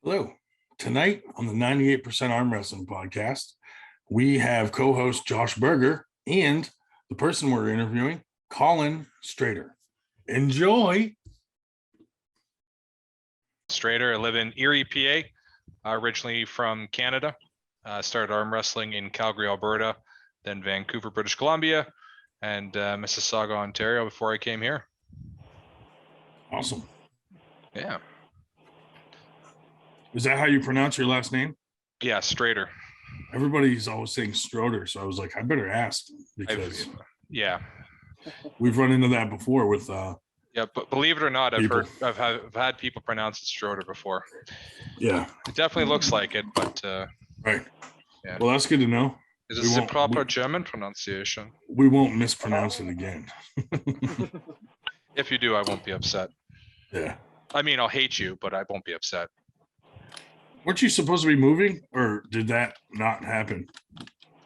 Hello. Tonight on the 98% Arm Wrestling podcast, we have co-host Josh Berger and the person we're interviewing, Colin Stroeder. Enjoy. Stroeder. I live in Erie, PA, originally from Canada. Started arm wrestling in Calgary, Alberta, then Vancouver, British Columbia, and Mississauga, Ontario before I came here. Awesome. Yeah. Is that how you pronounce your last name? Yeah, Stroeder. Everybody's always saying Stroeder, so I was like, I better ask because we've run into that before with yeah, but believe it or not, I've had people pronounce it Stroeder before. Yeah. It definitely looks like it, but right. Yeah. Well, that's good to know. Is this the proper German pronunciation? We won't mispronounce it again. If you do, I won't be upset. Yeah. I mean, I'll hate you, but I won't be upset. Weren't you supposed to be moving, or did that not happen?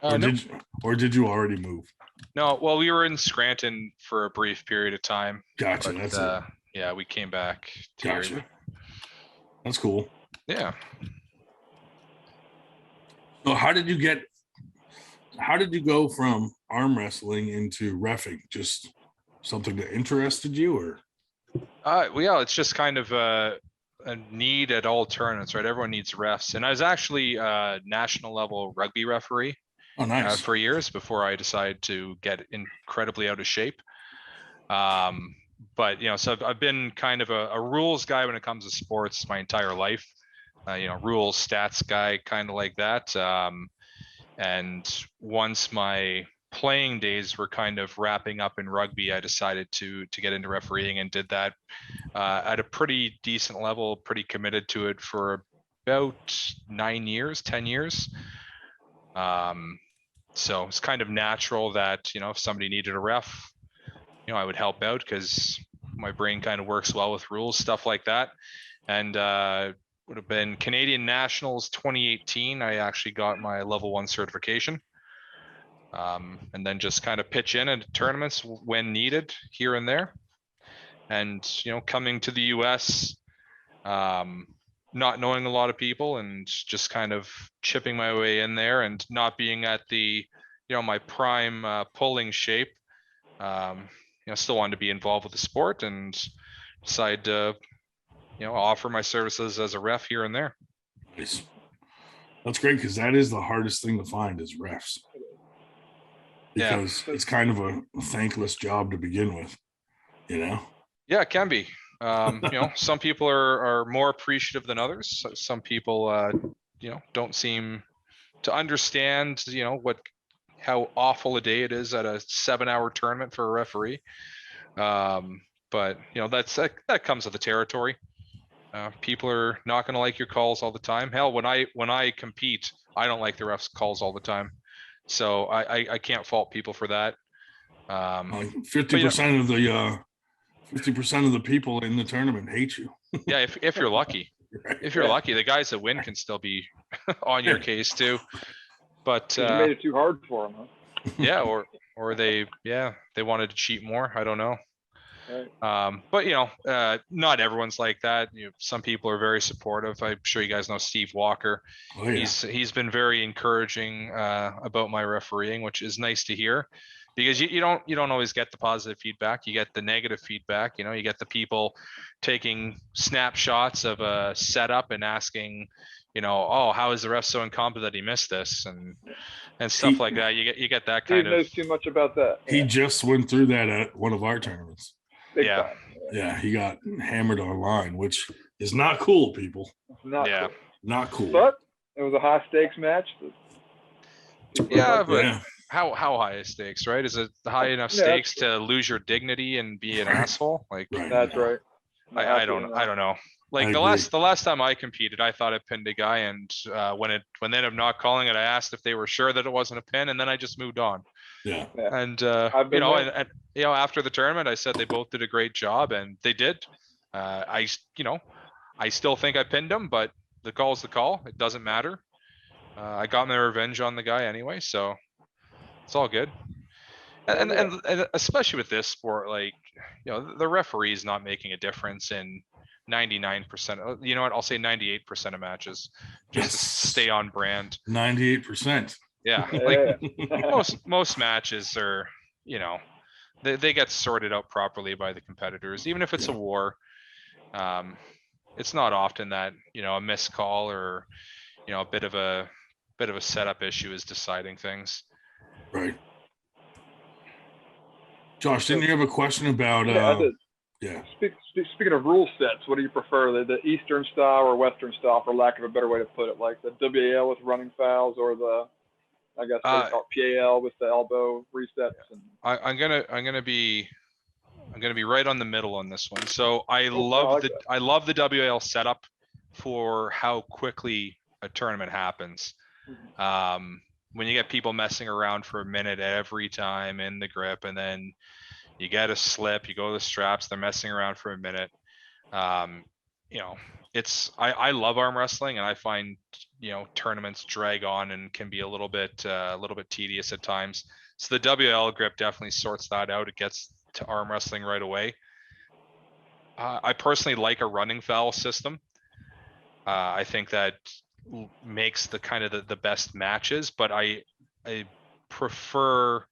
No. Did you already move? No, well, we were in Scranton for a brief period of time. Gotcha. But, that's it. Yeah, we came back to Gotcha. Erie. That's cool. Yeah. So how did you go from arm wrestling into reffing? Just something that interested you, or? Well, yeah, it's just kind of a need at all tournaments, right? Everyone needs refs. And I was actually a national level rugby referee for years before I decided to get incredibly out of shape. But, so I've been kind of a rules guy when it comes to sports my entire life. Rules, stats guy, kind of like that. And once my playing days were kind of wrapping up in rugby, I decided to get into refereeing and did that at a pretty decent level, pretty committed to it for about 10 years. So it's kind of natural that, if somebody needed a ref, I would help out because my brain kind of works well with rules, stuff like that. And would have been Canadian Nationals 2018. I actually got my level 1 certification. And then just kind of pitch in at tournaments when needed here and there. And, coming to the US, not knowing a lot of people and just kind of chipping my way in there and not being at the, my prime pulling shape, still wanted to be involved with the sport and decided to, offer my services as a ref here and there. Nice. That's great because that is the hardest thing to find is refs. Because it's kind of a thankless job to begin with, Yeah, it can be. Some people are more appreciative than others. Some people, don't seem to understand, how awful a day it is at a 7-hour tournament for a referee. But that comes with the territory. People are not going to like your calls all the time. Hell, when I compete, I don't like the refs' calls all the time. So I can't fault people for that. 50% of the 50% of the people in the tournament hate you. Yeah, if you're lucky. Right. If you're lucky, the guys that win can still be on your case too. But you made it too hard for them, huh? Yeah, or they wanted to cheat more. I don't know. Right. But not everyone's like that. Some people are very supportive. I'm sure you guys know Steve Walker. Oh, yeah. He's been very encouraging about my refereeing, which is nice to hear, because you don't always get the positive feedback. You get the negative feedback. You get the people taking snapshots of a setup and asking, oh, how is the ref so incompetent that he missed this and stuff like that. You get that kind of. He knows too much about that. He just went through that at one of our tournaments. Yeah. Yeah, he got hammered online, which is not cool, people. Not cool. But it was a high stakes match. Yeah, but how high is stakes, right? Is it high enough stakes to lose your dignity and be an asshole? Like that's right. I don't know. Like the last time I competed, I thought I pinned a guy, and when they ended up not calling it, I asked if they were sure that it wasn't a pin, and then I just moved on. Yeah. And after the tournament, I said they both did a great job, and they did. I still think I pinned them, but the call's the call. It doesn't matter. I got my revenge on the guy anyway, so it's all good. And especially with this sport, like the referee is not making a difference in 99%. You know what? I'll say 98% of matches, just to Yes. stay on brand. 98%. Yeah, Yeah. like most matches are, you know, they get sorted out properly by the competitors, even if it's a war. It's not often that, you know, a missed call or, you know, a bit of a setup issue is deciding things. Right. Josh, didn't you have a question about Yeah, I did. yeah. Speaking of rule sets, what do you prefer, the Eastern style or Western style, for lack of a better way to put it, like the WAL with running fouls, or the, I guess what you call it, PAL with the elbow resets? And I'm gonna be right on the middle on this one. So I like love the WAL setup for how quickly a tournament happens. When you get people messing around for a minute every time in the grip, and then you get a slip, you go to the straps, they're messing around for a minute. You know, I love arm wrestling, and I find, you know, tournaments drag on and can be a little bit tedious at times. So the WL grip definitely sorts that out. It gets to arm wrestling right away. I personally like a running foul system. I think that makes the kind of the best matches, but I prefer,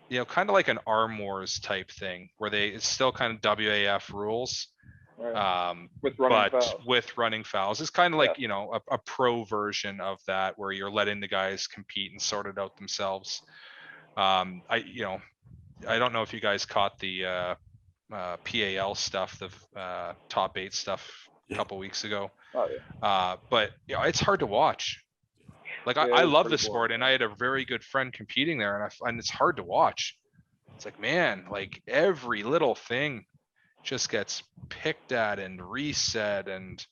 you know, kind of like an Arm Wars type thing where it's still kind of WAF rules. right. With running But fouls. with running fouls, it's kind of like, you know, a pro version of that, where you're letting the guys compete and sort it out themselves. You know, I don't know if you guys caught the PAL stuff, the top 8 stuff a couple weeks ago. Oh, yeah. But you know, it's hard to watch. Like I love the sport, and I had a very good friend competing there, and I find it's hard to watch. It's like, man, like every little thing just gets picked at and reset, and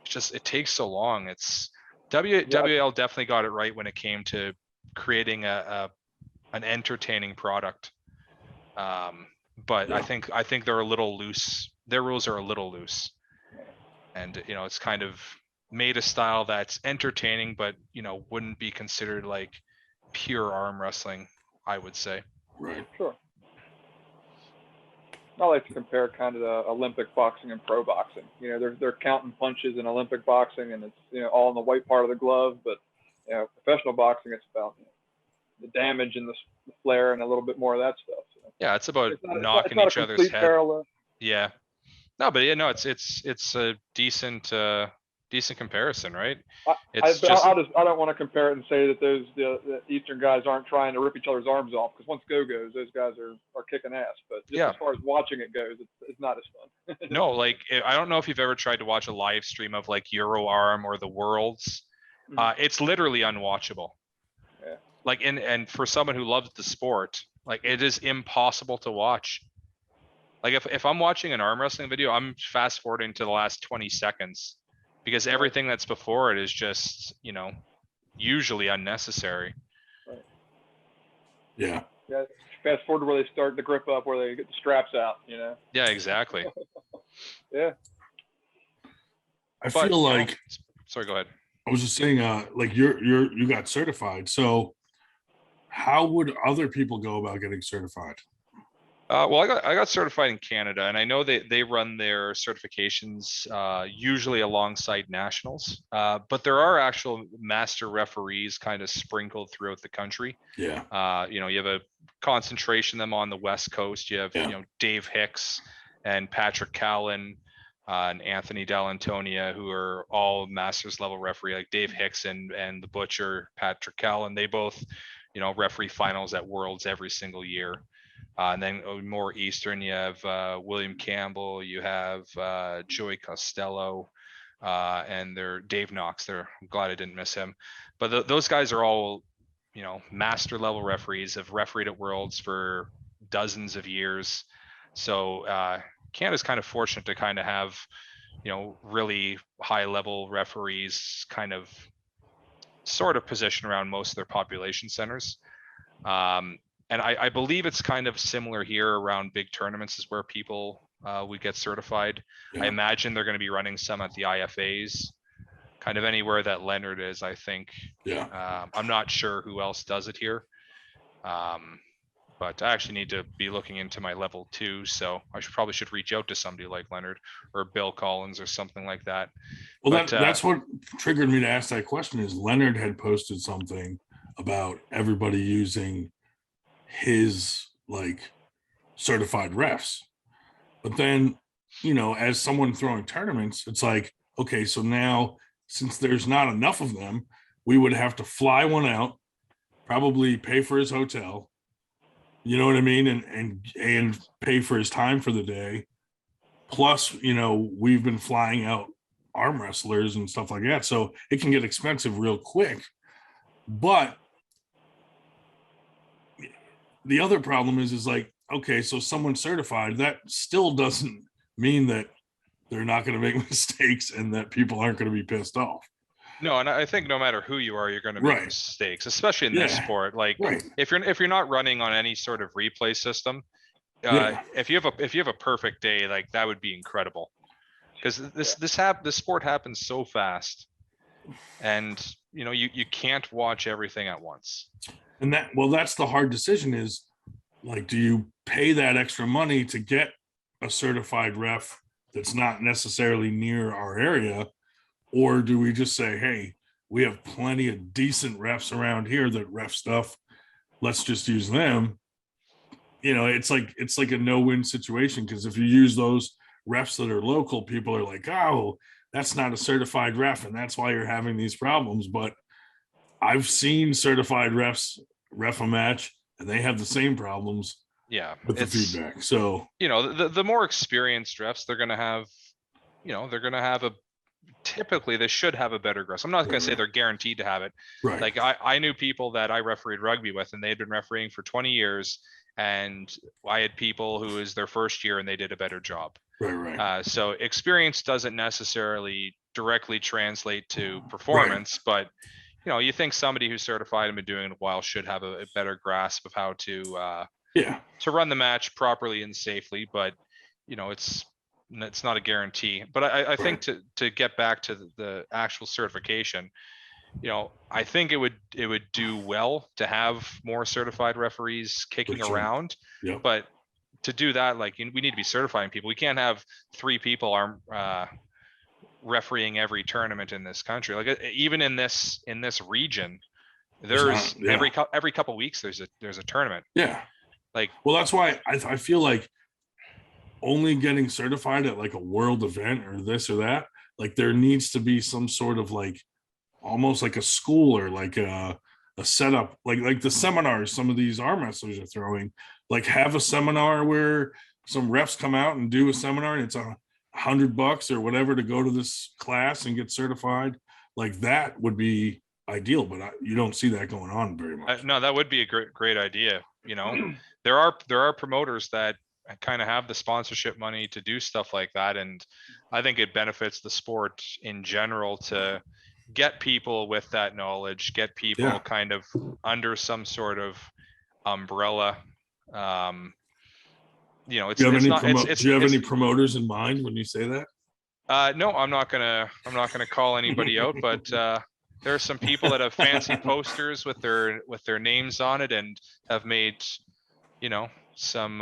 it takes so long. It's WAL definitely got it right when it came to creating an entertaining product. But I think they're a little loose. Their rules are a little loose, and you know, it's kind of made a style that's entertaining, but you know, wouldn't be considered like pure arm wrestling, I would say. Right. Sure. I like to compare kind of the Olympic boxing and pro boxing. You know, they're counting punches in Olympic boxing, and it's, you know, all in the white part of the glove. But, you know, professional boxing, it's about, you know, the damage and the flare and a little bit more of that stuff. So Yeah, it's about knocking it's each not a other's complete head. parallel. Yeah. No, but yeah, no, it's a decent comparison, right? I don't want to compare it and say that the Eastern guys aren't trying to rip each other's arms off, because once go goes, those guys are kicking ass. But just as far as watching it goes, it's not as fun. No, like I don't know if you've ever tried to watch a live stream of like Euro Arm or the Worlds. It's literally unwatchable. Yeah. Like, and for someone who loves the sport, like it is impossible to watch. Like if I'm watching an arm wrestling video, I'm fast forwarding to the last 20 seconds, because everything that's before it is just, you know, usually unnecessary. Right. Yeah. Yeah. Fast forward to where they start the grip up, where they get the straps out, you know? Yeah, exactly. Yeah. I feel like, sorry, go ahead. I was just saying, like you got certified. So how would other people go about getting certified? Well, I got certified in Canada, and I know they run their certifications usually alongside nationals, but there are actual master referees kind of sprinkled throughout the country. Yeah. You know, you have a concentration of them on the West Coast. You have, you know, Dave Hicks and Patrick Callan and Anthony Dell'Antonia, who are all masters level referee. Like Dave Hicks and the Butcher, Patrick Callan, they both, you know, referee finals at Worlds every single year. And then more Eastern, you have William Campbell, you have Joey Costello, and Dave Knox. I'm glad I didn't miss him. But those guys are all, you know, master level referees, have refereed at Worlds for dozens of years. So Canada's kind of fortunate to kind of have, you know, really high level referees kind of sort of positioned around most of their population centers. And I believe it's kind of similar here around big tournaments is where people would get certified. Yeah. I imagine they're going to be running some at the IFAs, kind of anywhere that Leonard is, I think. Yeah. I'm not sure who else does it here. but I actually need to be looking into my level 2. So I probably should reach out to somebody like Leonard or Bill Collins or something like that. Well, But, that's what triggered me to ask that question. Is Leonard had posted something about everybody using his like certified refs, but then, you know, as someone throwing tournaments, it's like, okay, so now since there's not enough of them, we would have to fly one out, probably pay for his hotel, you know what I mean, and pay for his time for the day. Plus, you know, we've been flying out arm wrestlers and stuff like that, so it can get expensive real quick. But the other problem is like, okay, so someone certified, that still doesn't mean that they're not going to make mistakes and that people aren't going to be pissed off. No, and I think no matter who you are, you're going to make mistakes, especially in this sport. Like if you're not running on any sort of replay system, if you have a perfect day, like that would be incredible, because this sport happens so fast, and you know you can't watch everything at once. And that's the hard decision is like, do you pay that extra money to get a certified ref that's not necessarily near our area? Or do we just say, hey, we have plenty of decent refs around here that ref stuff. Let's just use them. You know, it's like a no-win situation, because if you use those refs that are local, people are like, oh, that's not a certified ref, and that's why you're having these problems. But I've seen certified refs ref a match, and they have the same problems. Yeah, with the feedback. So, you know, the more experienced refs, they're going to have, you know, typically they should have a better grasp. I'm not going to say they're guaranteed to have it. Right. Like I knew people that I refereed rugby with, and they'd been refereeing for 20 years. And I had people who was their first year and they did a better job. Right. So experience doesn't necessarily directly translate to performance, but you know, you think somebody who's certified and been doing it a while should have a better grasp of how to run the match properly and safely. But you know, it's not a guarantee. But I think to get back to the actual certification, you know, I think it would do well to have more certified referees kicking around. Yeah. But to do that, like we need to be certifying people. We can't have 3 people refereeing every tournament in this country. Like even in this region, there's every couple weeks there's a tournament. Yeah. Like, well, that's why I feel like only getting certified at like a world event or this or that, like there needs to be some sort of like almost like a school or like a setup, like the seminars some of these arm wrestlers are throwing, like have a seminar where some refs come out and do a seminar, and it's $100 or whatever to go to this class and get certified. Like that would be ideal, but you don't see that going on very much. No, that would be a great idea. You know, there are promoters that kind of have the sponsorship money to do stuff like that, and I think it benefits the sport in general to get people with that knowledge, get people kind of under some sort of umbrella. You know, do you have any promoters in mind when you say that? No, I'm not gonna call anybody out, but there are some people that have fancy posters with their names on it and have made, you know, some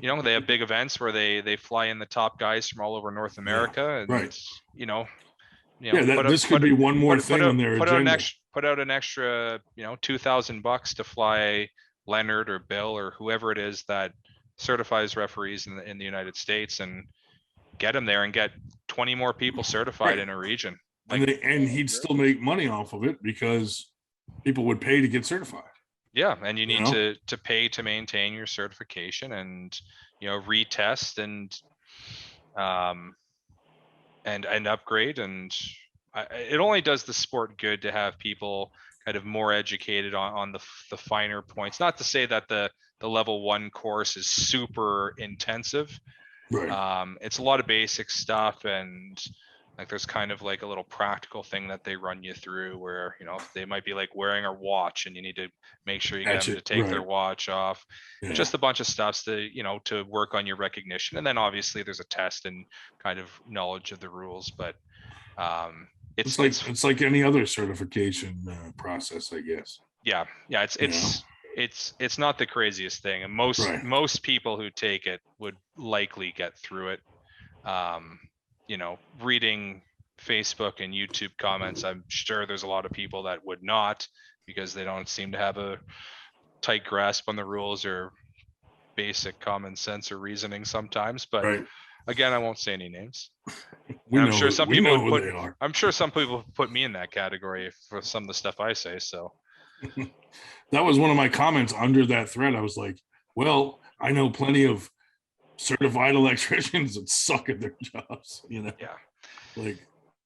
you know, they have big events where they fly in the top guys from all over North America, and you know, this could be one more thing on their agenda. Put out an extra, you know, $2,000 to fly Leonard or Bill or whoever it is that certifies referees in the United States, and get them there and get 20 more people certified in a region. Like, and he'd still make money off of it because people would pay to get certified. Yeah, and you need to pay to maintain your certification, and you know, retest and upgrade, and it only does the sport good to have people kind of more educated on the finer points. Not to say that the level 1 course is super intensive. Right. It's a lot of basic stuff, and like there's kind of like a little practical thing that they run you through where, you know, they might be like wearing a watch and you need to make sure you get them to take their watch off. Yeah. Just a bunch of stuff to, you know, to work on your recognition. And then obviously there's a test and kind of knowledge of the rules, but it's like any other certification process, I guess. Yeah. It's it's not the craziest thing, and most people who take it would likely get through it. Reading Facebook and YouTube comments, I'm sure there's a lot of people that would not, because they don't seem to have a tight grasp on the rules or basic common sense or reasoning sometimes. But again, I won't say any names. I'm sure some people put me in that category for some of the stuff I say. So that was one of my comments under that thread. I was like, well, I know plenty of certified electricians that suck at their jobs, Yeah. Like,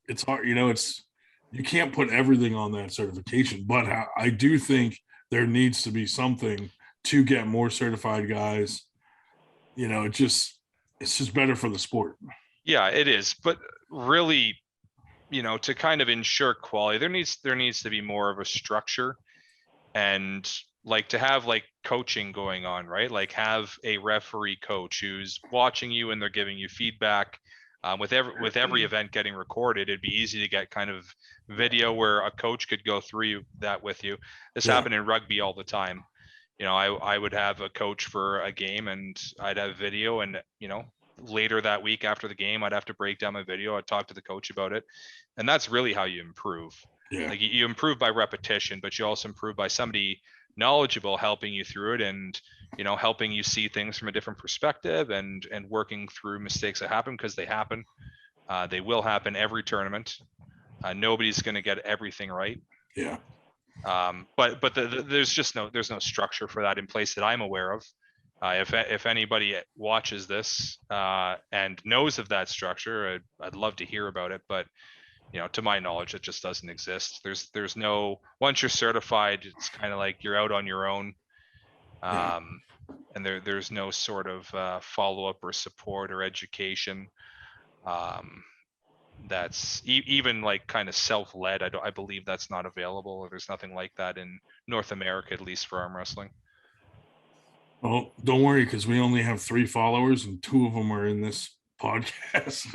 it's hard, you can't put everything on that certification, but I do think there needs to be something to get more certified guys. It's just better for the sport. Yeah, it is. But really, to kind of ensure quality, there needs to be more of a structure, and like to have like coaching going on, right? Like have a referee coach who's watching you and they're giving you feedback. With every event getting recorded, it'd be easy to get kind of video where a coach could go through that with you. This happened in rugby all the time. I would have a coach for a game and I'd have video, and later that week after the game, I'd have to break down my video. I'd talk to the coach about it. And that's really how you improve. Yeah. Like you improve by repetition, but you also improve by somebody knowledgeable helping you through it, and helping you see things from a different perspective, and working through mistakes that happen, because they happen. They will happen every tournament. Nobody's going to get everything right. Yeah. But there's no structure for that in place that I'm aware of. If anybody watches this and knows of that structure, I'd love to hear about it. But to my knowledge, it just doesn't exist. There's no, once you're certified, it's kind of like you're out on your own. And there's no sort of follow-up or support or education that's even like kind of self-led. I believe that's not available, or there's nothing like that in North America, at least for arm wrestling. Well, don't worry, because we only have 3 followers and 2 of them are in this podcast.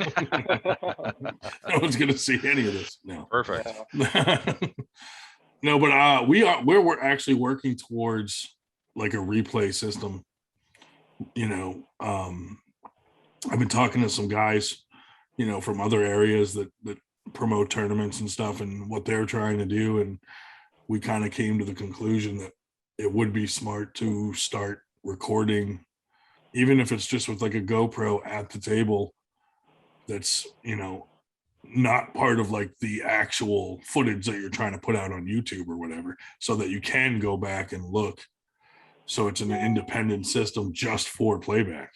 No one's going to see any of this. No. Perfect. No, but we're actually working towards like a replay system. I've been talking to some guys, from other areas that promote tournaments and stuff, and what they're trying to do. And we kind of came to the conclusion that it would be smart to start recording, even if it's just with like a GoPro at the table. That's, not part of like the actual footage that you're trying to put out on YouTube or whatever, so that you can go back and look. So it's an independent system just for playback.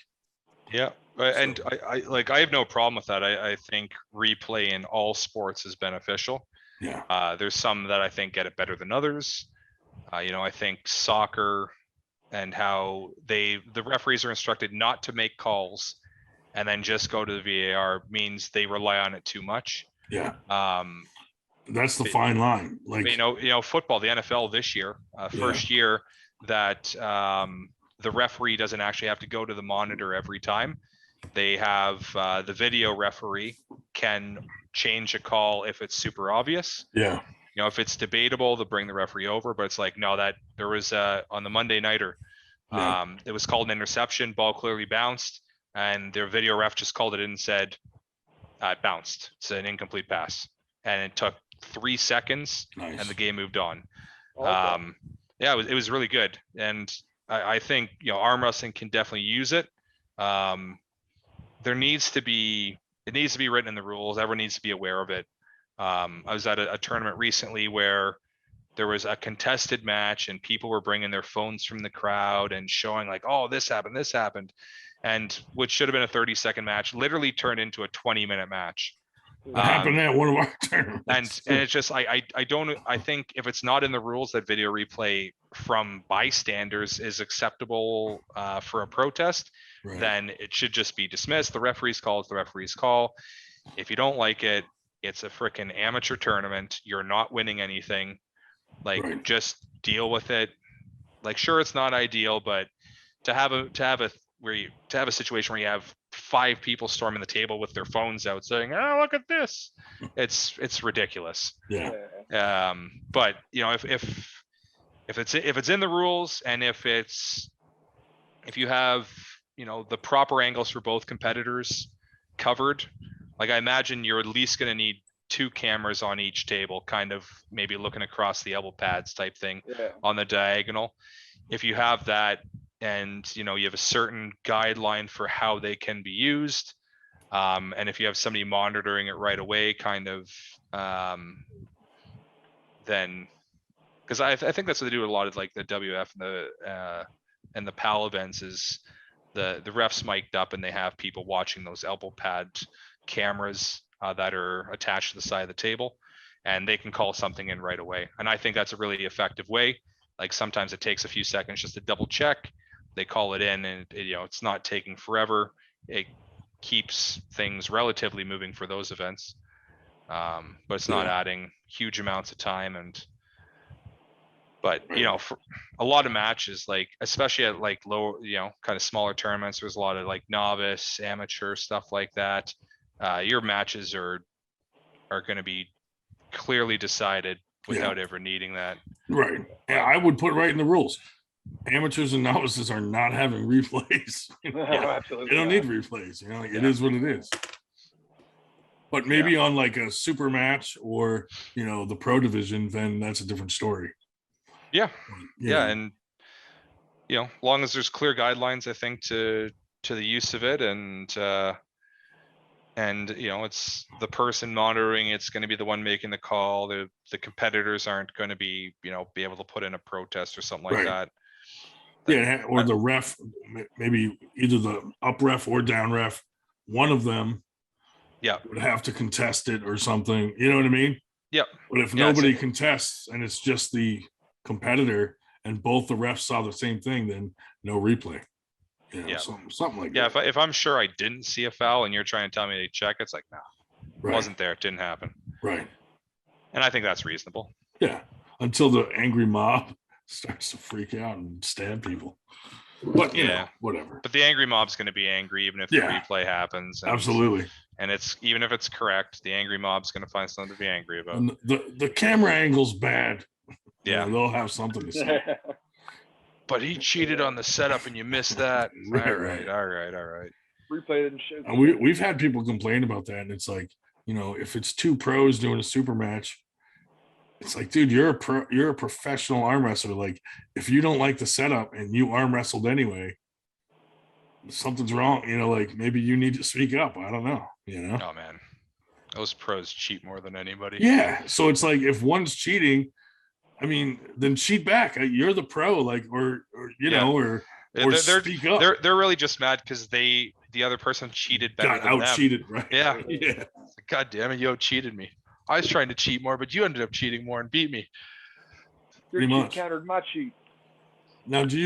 Yeah. And I have no problem with that. I think replay in all sports is beneficial. Yeah. There's some that I think get it better than others. I think soccer and how the referees are instructed not to make calls and then just go to the VAR means they rely on it too much. Yeah. That's the fine line. Like, football, the NFL this year, first year that the referee doesn't actually have to go to the monitor every time. They have the video referee can change a call if it's super obvious. Yeah. If it's debatable, they'll bring the referee over, but it's like, no, that there was on the Monday nighter, it was called an interception, ball clearly bounced, and their video ref just called it in and said, it bounced. It's an incomplete pass. And it took 3 seconds and the game moved on. It was really good. And I think, arm wrestling can definitely use it. It needs to be written in the rules. Everyone needs to be aware of it. I was at a tournament recently where there was a contested match and people were bringing their phones from the crowd and showing like, oh, this happened. And which should have been a 30-second match literally turned into a 20-minute match. It happened at one of our tournaments. And it's just, I think if it's not in the rules that video replay from bystanders is acceptable for a protest, then it should just be dismissed. The referee's call is the referee's call. If you don't like it, it's a freaking amateur tournament. You're not winning anything. Like, just deal with it. Like, sure, it's not ideal, but to have a situation where you have 5 people storming the table with their phones out saying, "Oh, look at this," it's ridiculous. Yeah. But if if it's in the rules, and if you have, the proper angles for both competitors covered, like I imagine you're at least going to need 2 cameras on each table, kind of maybe looking across the elbow pads type thing on the diagonal. If you have that, and you have a certain guideline for how they can be used, and if you have somebody monitoring it right away, kind of, then, because I think that's what they do with a lot of like the WF and the PAL events, is the refs mic'd up and they have people watching those elbow pad cameras that are attached to the side of the table, and they can call something in right away. And I think that's a really effective way. Like sometimes it takes a few seconds just to double check. They call it in, and it's not taking forever. It keeps things relatively moving for those events, but it's not adding huge amounts of time. But for a lot of matches, like especially at like lower, kind of smaller tournaments, there's a lot of like novice, amateur stuff like that. Your matches are going to be clearly decided without ever needing that. Right. And I would put right in the rules. Amateurs and novices are not having replays. Absolutely. They don't need replays. It is what it is. But maybe on like a super match or, the pro division, then that's a different story. Yeah. And, as long as there's clear guidelines, I think, to the use of it, and it's the person monitoring, it's going to be the one making the call. The competitors aren't going to be able to put in a protest or something like that. Or the ref, maybe either the up ref or down ref, one of them would have to contest it or something. You know what I mean? Yep. But if nobody contests and it's just the competitor and both the refs saw the same thing, then no replay. Something like that. If I'm sure I didn't see a foul and you're trying to tell me to check, it's like, no, it wasn't there. It didn't happen. Right. And I think that's reasonable. Yeah. Until the angry mob starts to freak out and stab people. But whatever. But the angry mob's going to be angry even if the replay happens. Absolutely. And it's, even if it's correct, the angry mob's going to find something to be angry about. And the camera angle's bad. Yeah. They'll have something to say. But he cheated on the setup and you missed that. Right. All right. Replay didn't show. And we've had people complain about that, and it's like, if it's 2 pros doing a super match, it's like, dude, you're a professional arm wrestler. Like, if you don't like the setup and you arm wrestled anyway, something's wrong. Like maybe you need to speak up. I don't know. Oh man, those pros cheat more than anybody. Yeah. So it's like, if one's cheating, I mean, then cheat back. You're the pro, like, or speak up. They're really just mad because the other person cheated better than them. Cheated, right? Yeah. God damn it, you cheated me. I was trying to cheat more, but you ended up cheating more and beat me. Your cheat countered my cheat. Now, do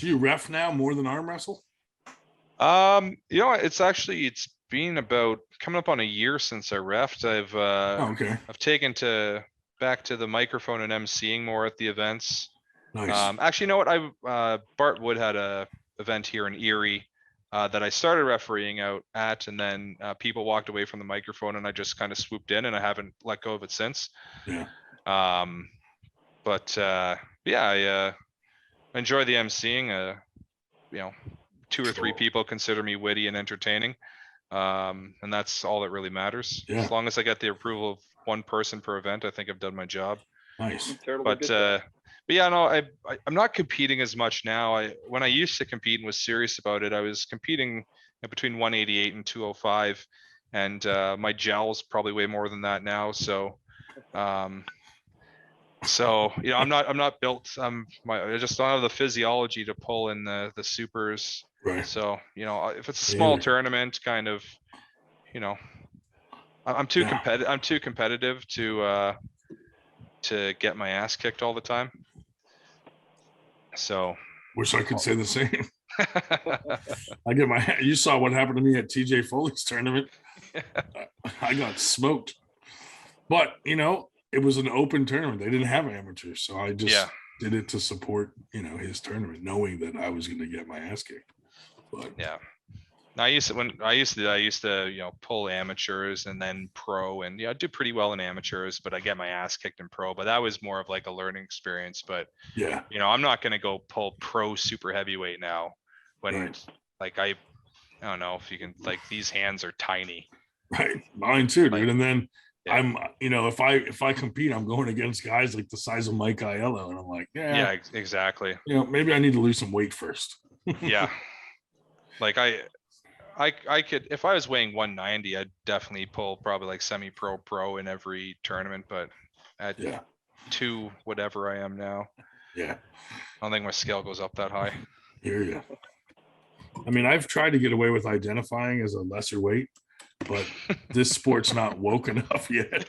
you ref now more than arm wrestle? It's been about coming up on a year since I refed. I've taken back to the microphone and emceeing more at the events. Nice. Actually, you know what? Bart Wood had a event here in Erie that I started refereeing out at, and then people walked away from the microphone, and I just kind of swooped in, and I haven't let go of it since. Yeah. I enjoy the emceeing. 2 or 3 people consider me witty and entertaining, and that's all that really matters. Yeah. As long as I get the approval of 1 person per event, I think I've done my job. Nice. I'm not competing as much now. When I used to compete and was serious about it, I was competing between 188 and 205, and my gel's probably way more than that now. So, I'm not built. I just don't have the physiology to pull in the supers. Right. So, if it's a small tournament, kind of, I'm too competitive. I'm too competitive to get my ass kicked all the time. So, wish I could say the same. You saw what happened to me at TJ Foley's tournament. I got smoked. But, it was an open tournament. They didn't have amateurs. So I just did it to support, his tournament, knowing that I was going to get my ass kicked. But I used to pull amateurs and then pro, and I do pretty well in amateurs, but I get my ass kicked in pro. But that was more of like a learning experience. But Yeah. I'm not gonna go pull pro super heavyweight now when Right. like I don't know if you can, like, these hands are tiny. Right. Mine too, dude. Like, And then yeah. I'm, if I compete, I'm going against guys like the size of Mike Aiello, and I'm like, Yeah, exactly. Maybe I need to lose some weight first. Yeah. Like I could, if I was weighing 190, I'd definitely pull probably like pro in every tournament, but at 2 whatever I am now, Yeah. I don't think my scale goes up that high. Hear you. I mean, I've tried to get away with identifying as a lesser weight, but this sport's not woke enough yet.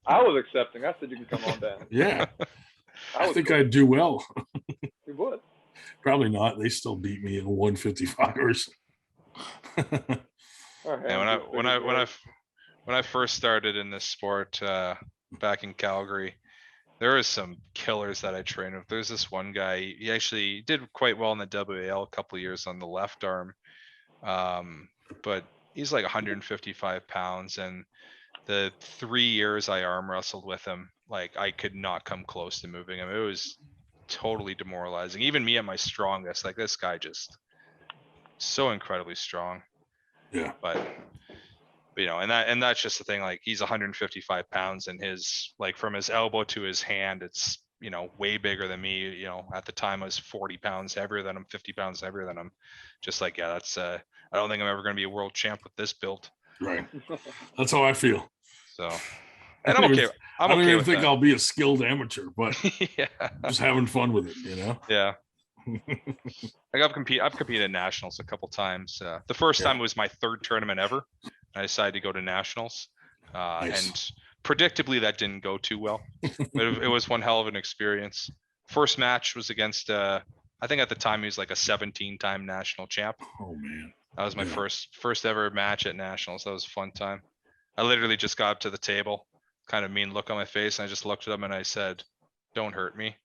I was accepting. I said you can come on down. Yeah. I think cool. I'd do well. You would. Probably not. They still beat me in 155ers. Yeah, when I first started in this sport back in Calgary, there was some killers that I trained with. There's this one guy. He actually did quite well in the WAL a couple of years on the left arm, but he's like 155 pounds. And the 3 years I arm wrestled with him, like, I could not come close to moving him. It was totally demoralizing. Even me at my strongest, like, this guy just so incredibly strong. Yeah. But and that's just the thing. Like, he's 155 pounds, and his, like, from his elbow to his hand, it's way bigger than me. At the time I was 40 pounds heavier than him, 50 pounds heavier than him. Just like, yeah, that's I don't think I'm ever going to be a world champ with this build. Right. That's how I feel. So, and I'm okay. I don't even think I'll be a skilled amateur, but yeah, just having fun with it, Yeah. Like, I've competed at nationals a couple times. The first time was my 3rd tournament ever. I decided to go to nationals, Nice. and predictably that didn't go too well. It was one hell of an experience. First match was against I think at the time he was like a 17-time national champ. Oh man. That was my first ever match at nationals. That was a fun time. I literally just got up to the table, kind of mean look on my face, and I just looked at him and I said, "Don't hurt me."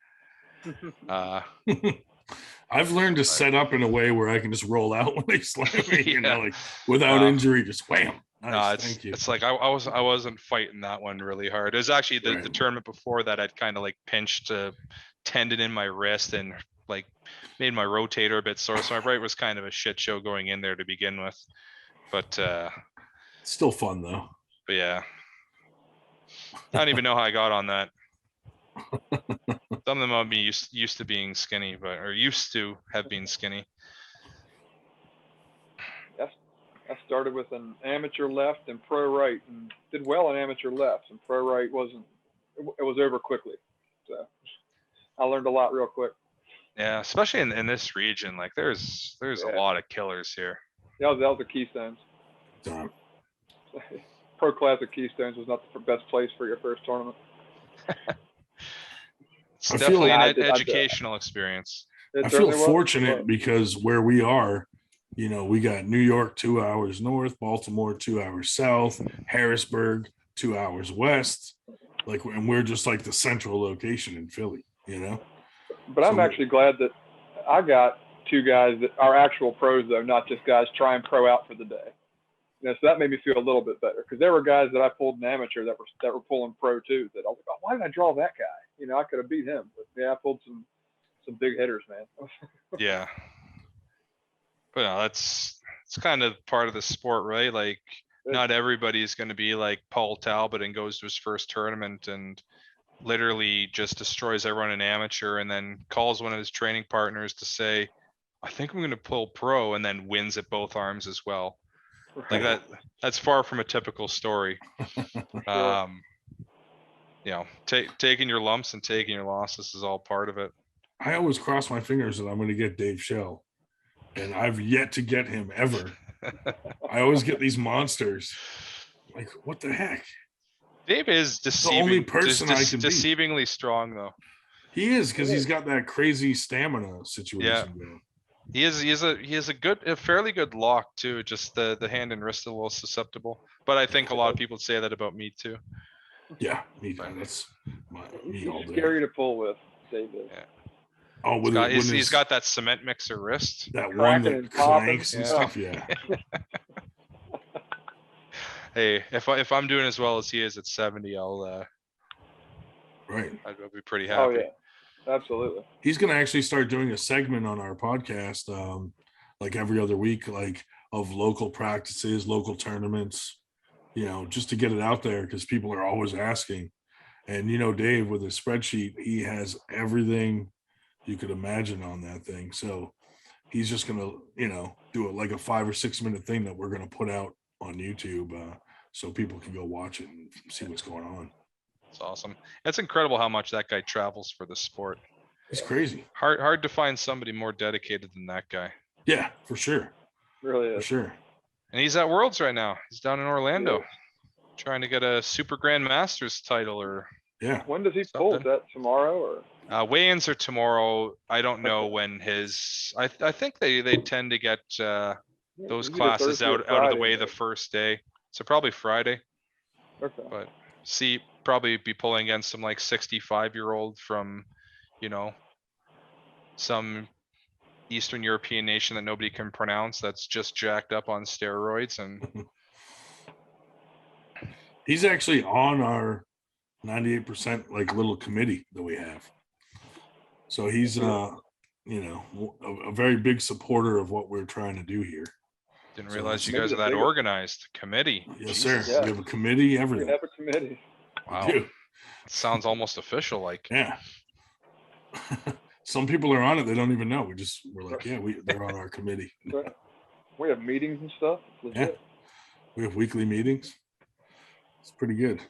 I've learned to set up in a way where I can just roll out when they slam me, like without injury, just wham. Nice, thank you. It's like I wasn't fighting that one really hard. It was actually the tournament before that I'd kind of like pinched a tendon in my wrist and like made my rotator a bit sore. So my right was kind of a shit show going in there to begin with. But still fun though. But yeah, I don't even know how I got on that. Some of them might be used to being skinny, or used to have been skinny. I started with an amateur left and pro right, and did well in amateur left, and pro right wasn't. It was over quickly, so I learned a lot real quick. Yeah, especially in this region, like there's a lot of killers here. Yeah, that was the Keystones. Pro Classic Keystones was not the best place for your first tournament. It's definitely an educational experience. I feel fortunate because where we are, we got New York 2 hours north, Baltimore 2 hours south, Harrisburg 2 hours west, and we're just like the central location in Philly, But I'm actually glad that I got 2 guys that are actual pros, though, not just guys trying pro out for the day. So that made me feel a little bit better, because there were guys that I pulled in amateur that were pulling pro too. That I was like, oh, why did I draw that guy? I could have beat him, but yeah, I pulled some big hitters, man. Yeah, but no, it's kind of part of the sport, right? Like, not everybody's going to be like Paul Talbot and goes to his first tournament and literally just destroys everyone in amateur, and then calls one of his training partners to say, I think I'm going to pull pro, and then wins at both arms as well. Like that's far from a typical story. Sure. Taking your lumps and taking your losses is all part of it. I always cross my fingers that I'm going to get Dave Schell, and I've yet to get him ever. I always get these monsters. Like, what the heck? Dave is the only person I can deceivingly strong, though. He is, because he's got that crazy stamina situation. Yeah. Going. He has a fairly good lock too. Just the hand and wrist a little susceptible, but I think a lot of people say that about me too. Yeah, me too. That's me all day. Scary to pull with, David. Yeah. Oh, he's got that cement mixer wrist. That one Cracking that and popping. clanks and Yeah. stuff. Yeah. Hey, if I'm doing as well as he is at 70, Right. I'd be pretty happy. Oh yeah, absolutely. He's going to actually start doing a segment on our podcast, like every other week, like of local practices, local tournaments, you know, just to get it out there because people are always asking. And, you know, Dave, with his spreadsheet, he has everything you could imagine on that thing. So he's just going to, you know, do it like a 5 or 6 minute thing that we're going to put out on YouTube so people can go watch it and see what's going on. It's awesome. It's incredible how much that guy travels for the sport. It's crazy. Hard to find somebody more dedicated than that guy. Yeah, for sure. Really is. For sure. And he's at Worlds right now. He's down in Orlando trying to get a Super Grand Masters title or Yeah. When does he pull? Is that tomorrow or? Weigh-ins are tomorrow. I don't know when his. I think they tend to get those classes out of the way the first day. So probably Friday. Okay. But probably be pulling against some like 65-year-old from, you know, some Eastern European nation that nobody can pronounce that's just jacked up on steroids. And he's actually on our 98% like little committee that we have. So he's you know, a very big supporter of what we're trying to do here. Didn't realize you guys are that organized. Committee. Yes, Jesus. sir. Yeah. We have a committee, everything. We have a committee. Wow. It sounds almost official. Like, yeah. Some people are on it. They don't even know. We're like, yeah, they're on our committee. We have meetings and stuff. It's legit. Yeah. We have weekly meetings. It's pretty good.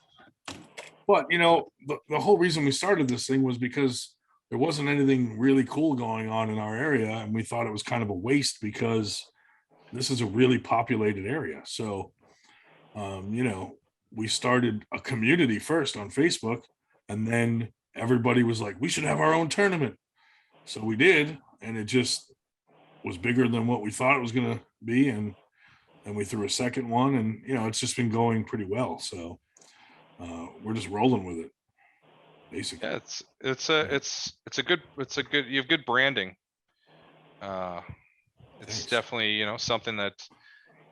But, you know, the whole reason we started this thing was because there wasn't anything really cool going on in our area. And we thought it was kind of a waste because this is a really populated area. So, you know, we started a community first on Facebook, and then everybody was like, we should have our own tournament. So we did, and it just was bigger than what we thought it was going to be. And we threw a second one, and, you know, it's just been going pretty well. So we're just rolling with it, basically. Yeah, it's a good, you have good branding. It's Thanks. definitely, you know, something that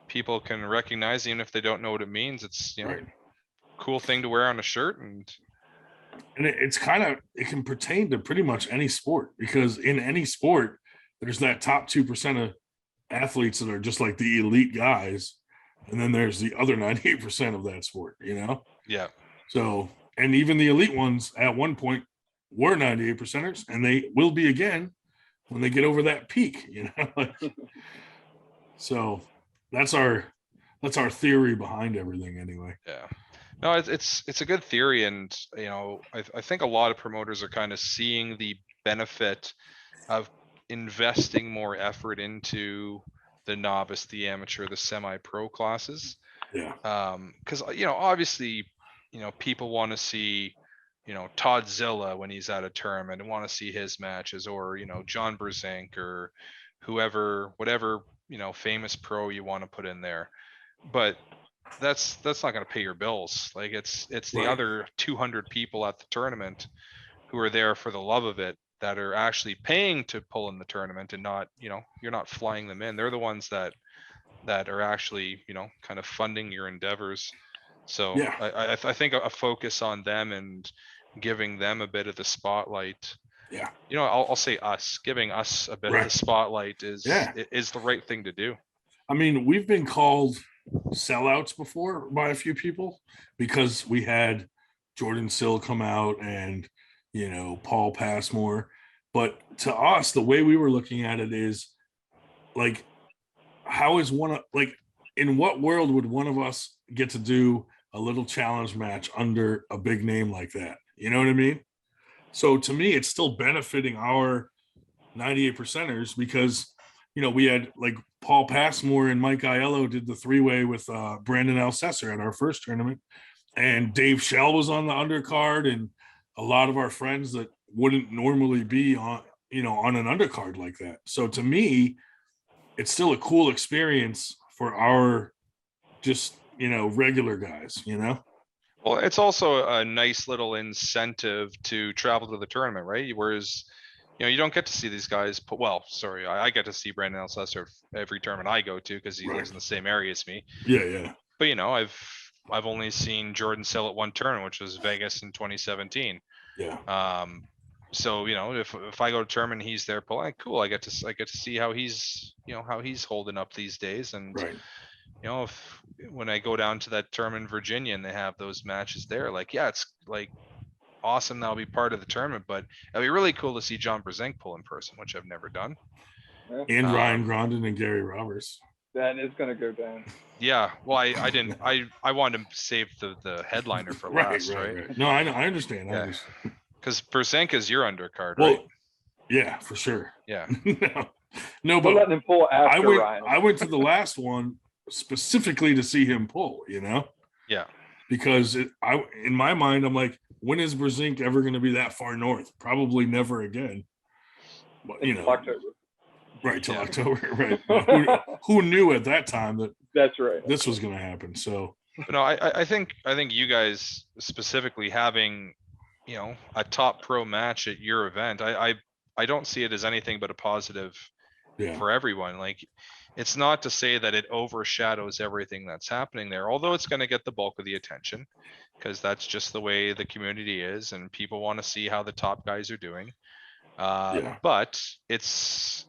people can recognize, even if they don't know what it means. It's, you know, Right. Cool thing to wear on a shirt. And it's kind of, it can pertain to pretty much any sport, because in any sport, there's that top 2% of athletes that are just like the elite guys. And then there's the other 98% of that sport, you know? yeah. So, and even the elite ones at one point were 98%ers, and they will be again when they get over that peak, you know? So that's our theory behind everything anyway. Yeah. No, it's a good theory. And, you know, I think a lot of promoters are kind of seeing the benefit of investing more effort into the novice, the amateur, the semi-pro classes. Yeah. Because, you know, obviously, you know, people want to see, you know, Todd Zilla when he's at a tournament and want to see his matches, or, you know, John Brzenk or whoever, whatever, you know, famous pro you want to put in there. But that's not going to pay your bills. Like it's the other 200 people at the tournament who are there for the love of it, that are actually paying to pull in the tournament, and not, you know, you're not flying them in. They're the ones that are actually, you know, kind of funding your endeavors. So yeah. I think a focus on them and giving them a bit of the spotlight. Yeah. You know, I'll say giving us a bit of the spotlight is the right thing to do. I mean, we've been called sellouts before by a few people because we had Jordan Sill come out and, you know, Paul Passmore. But to us, the way we were looking at it is like, how is in what world would one of us get to do a little challenge match under a big name like that? You know what I mean? So to me, it's still benefiting our 98%ers because, you know, we had like Paul Passmore and Mike Aiello did the 3-way with Brandon Alcesser at our first tournament, and Dave Shell was on the undercard, and a lot of our friends that wouldn't normally be on, you know, on an undercard like that. So to me, it's still a cool experience for our just, you know, regular guys, you know? Well, it's also a nice little incentive to travel to the tournament, right? Whereas, you don't get to see these guys. Well, sorry, I get to see Brandon Alcester every tournament I go to because he lives in the same area as me. Yeah. But I've only seen Jordan Sill at one tournament, which was Vegas in 2017. Yeah. So if I go to tournament, he's there pulling. Cool. I get to see how he's how he's holding up these days. And if when I go down to that tournament in Virginia and they have those matches there, like it's like awesome. That'll be part of the tournament, but it'll be really cool to see John Brzenk pull in person, which I've never done. And Ryan Grondin and Gary Roberts. That is going to go down. Yeah. Well, I didn't. I wanted to save the headliner for last, right? No, I understand. Yeah. Because Brzenk is your undercard, well, right? Yeah, for sure. Yeah. No, but letting him pull after Ryan. I went to the last one specifically to see him pull. Yeah. Because in my mind, I'm like, when is Brzenk ever going to be that far north? Probably never again. But, October. Right till October, right? Who knew at that time that that's right? This was going to happen. So, no, I think you guys specifically having, a top pro match at your event, I don't see it as anything but a positive for everyone. Like, it's not to say that it overshadows everything that's happening there, although it's going to get the bulk of the attention because that's just the way the community is and people want to see how the top guys are doing. But it's,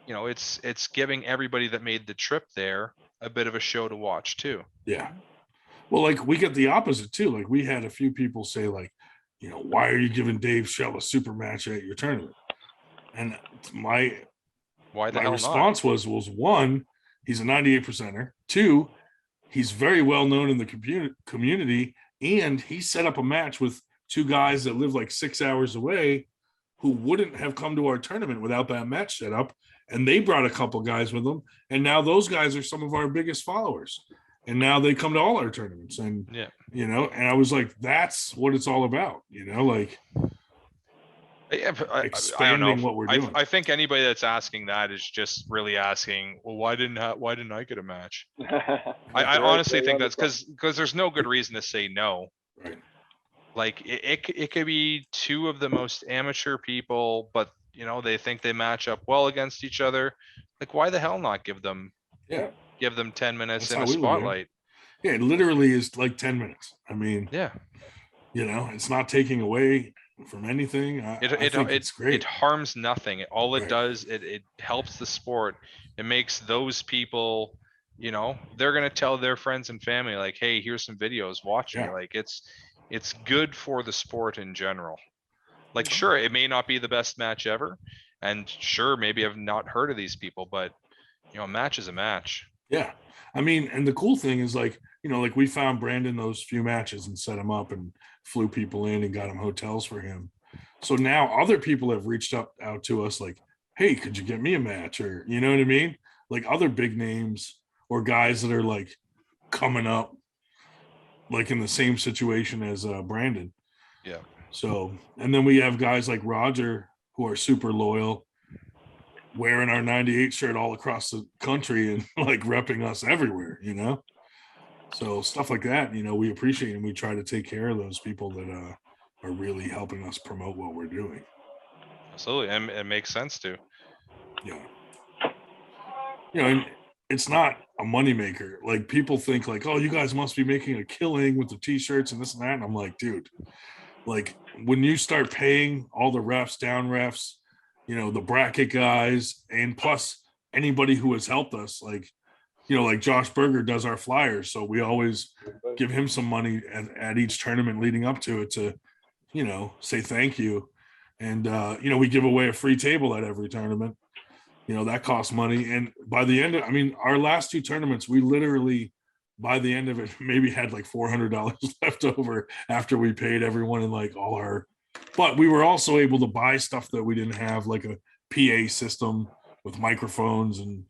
it's giving everybody that made the trip there a bit of a show to watch too. Yeah. Well, like we get the opposite too. Like we had a few people say like, why are you giving Dave Shell a super match at your tournament? And my response was one, he's a 98%er. Two, he's very well known in the community, and he set up a match with two guys that live like 6 hours away who wouldn't have come to our tournament without that match set up. And they brought a couple guys with them. And now those guys are some of our biggest followers. And now they come to all our tournaments. And, and I was like, that's what it's all about, like expanding what we're doing. I think anybody that's asking that is just really asking, well, why didn't I get a match? I honestly think that's because there's no good reason to say no. Right. Like it could be two of the most amateur people, but they think they match up well against each other. Like, why the hell not give them 10 minutes in a spotlight? Yeah, it literally is like 10 minutes. I mean, it's not taking away from anything. I think it's great. It harms nothing. All it does, it helps the sport. It makes those people, they're gonna tell their friends and family, like, hey, here's some videos, watch me. Like it's good for the sport in general. Like, sure, it may not be the best match ever, and sure, maybe I've not heard of these people, but a match is a match. Yeah. I mean, and the cool thing is like we found Brandon those few matches and set him up and flew people in and got him hotels for him. So now other people have reached out to us like, hey, could you get me a match? Or, you know what I mean? Like other big names or guys that are like coming up, like in the same situation as Brandon. Yeah. So, and then we have guys like Roger who are super loyal, wearing our 98 shirt all across the country and like repping us everywhere, So stuff like that, we appreciate and we try to take care of those people that are really helping us promote what we're doing. Absolutely. And it makes sense too. Yeah. And it's not a moneymaker. Like people think like, oh, you guys must be making a killing with the t-shirts and this and that. And I'm like, dude, like when you start paying all the refs, down refs, the bracket guys, and plus anybody who has helped us, like, like Josh Berger does our flyers. So we always give him some money at each tournament leading up to it to, say thank you. And, we give away a free table at every tournament, that costs money. And by the end of, our last two tournaments, we literally, by the end of it, maybe had like $400 left over after we paid everyone in like all our, but we were also able to buy stuff that we didn't have, like a PA system with microphones and,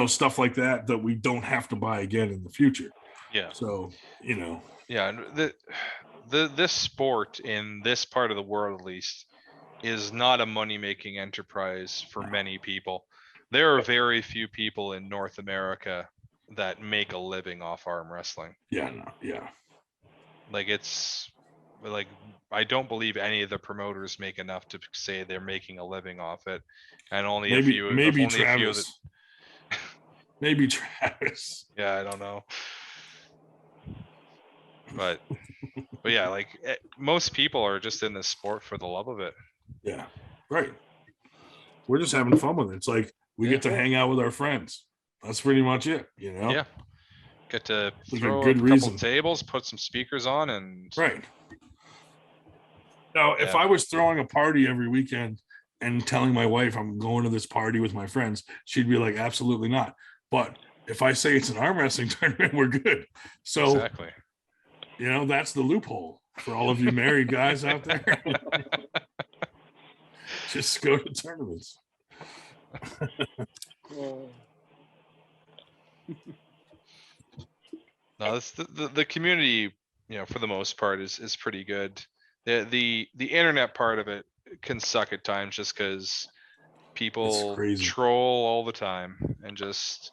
stuff like that we don't have to buy again in the future. Yeah. So, Yeah. This sport in this part of the world, at least, is not a money-making enterprise for many people. There are very few people in North America that make a living off arm wrestling. Yeah. No, yeah. Like it's like I don't believe any of the promoters make enough to say they're making a living off it, and only a few. Maybe only Travis. a few that, maybe Travis. yeah, I don't know. But yeah, like most people are just in this sport for the love of it. Yeah, right. We're just having fun with it. It's like we get to hang out with our friends. That's pretty much it, you know? Yeah. Get to Like throw a good couple reason. tables, put some speakers on, and right. Now, if I was throwing a party every weekend and telling my wife I'm going to this party with my friends, she'd be like, absolutely not. But if I say it's an arm wrestling tournament, we're good. So, exactly. You know, that's the loophole for all of you married guys out there. Just go to tournaments. No, it's the community, you know, for the most part is pretty good. The internet part of it can suck at times just because people troll all the time, and just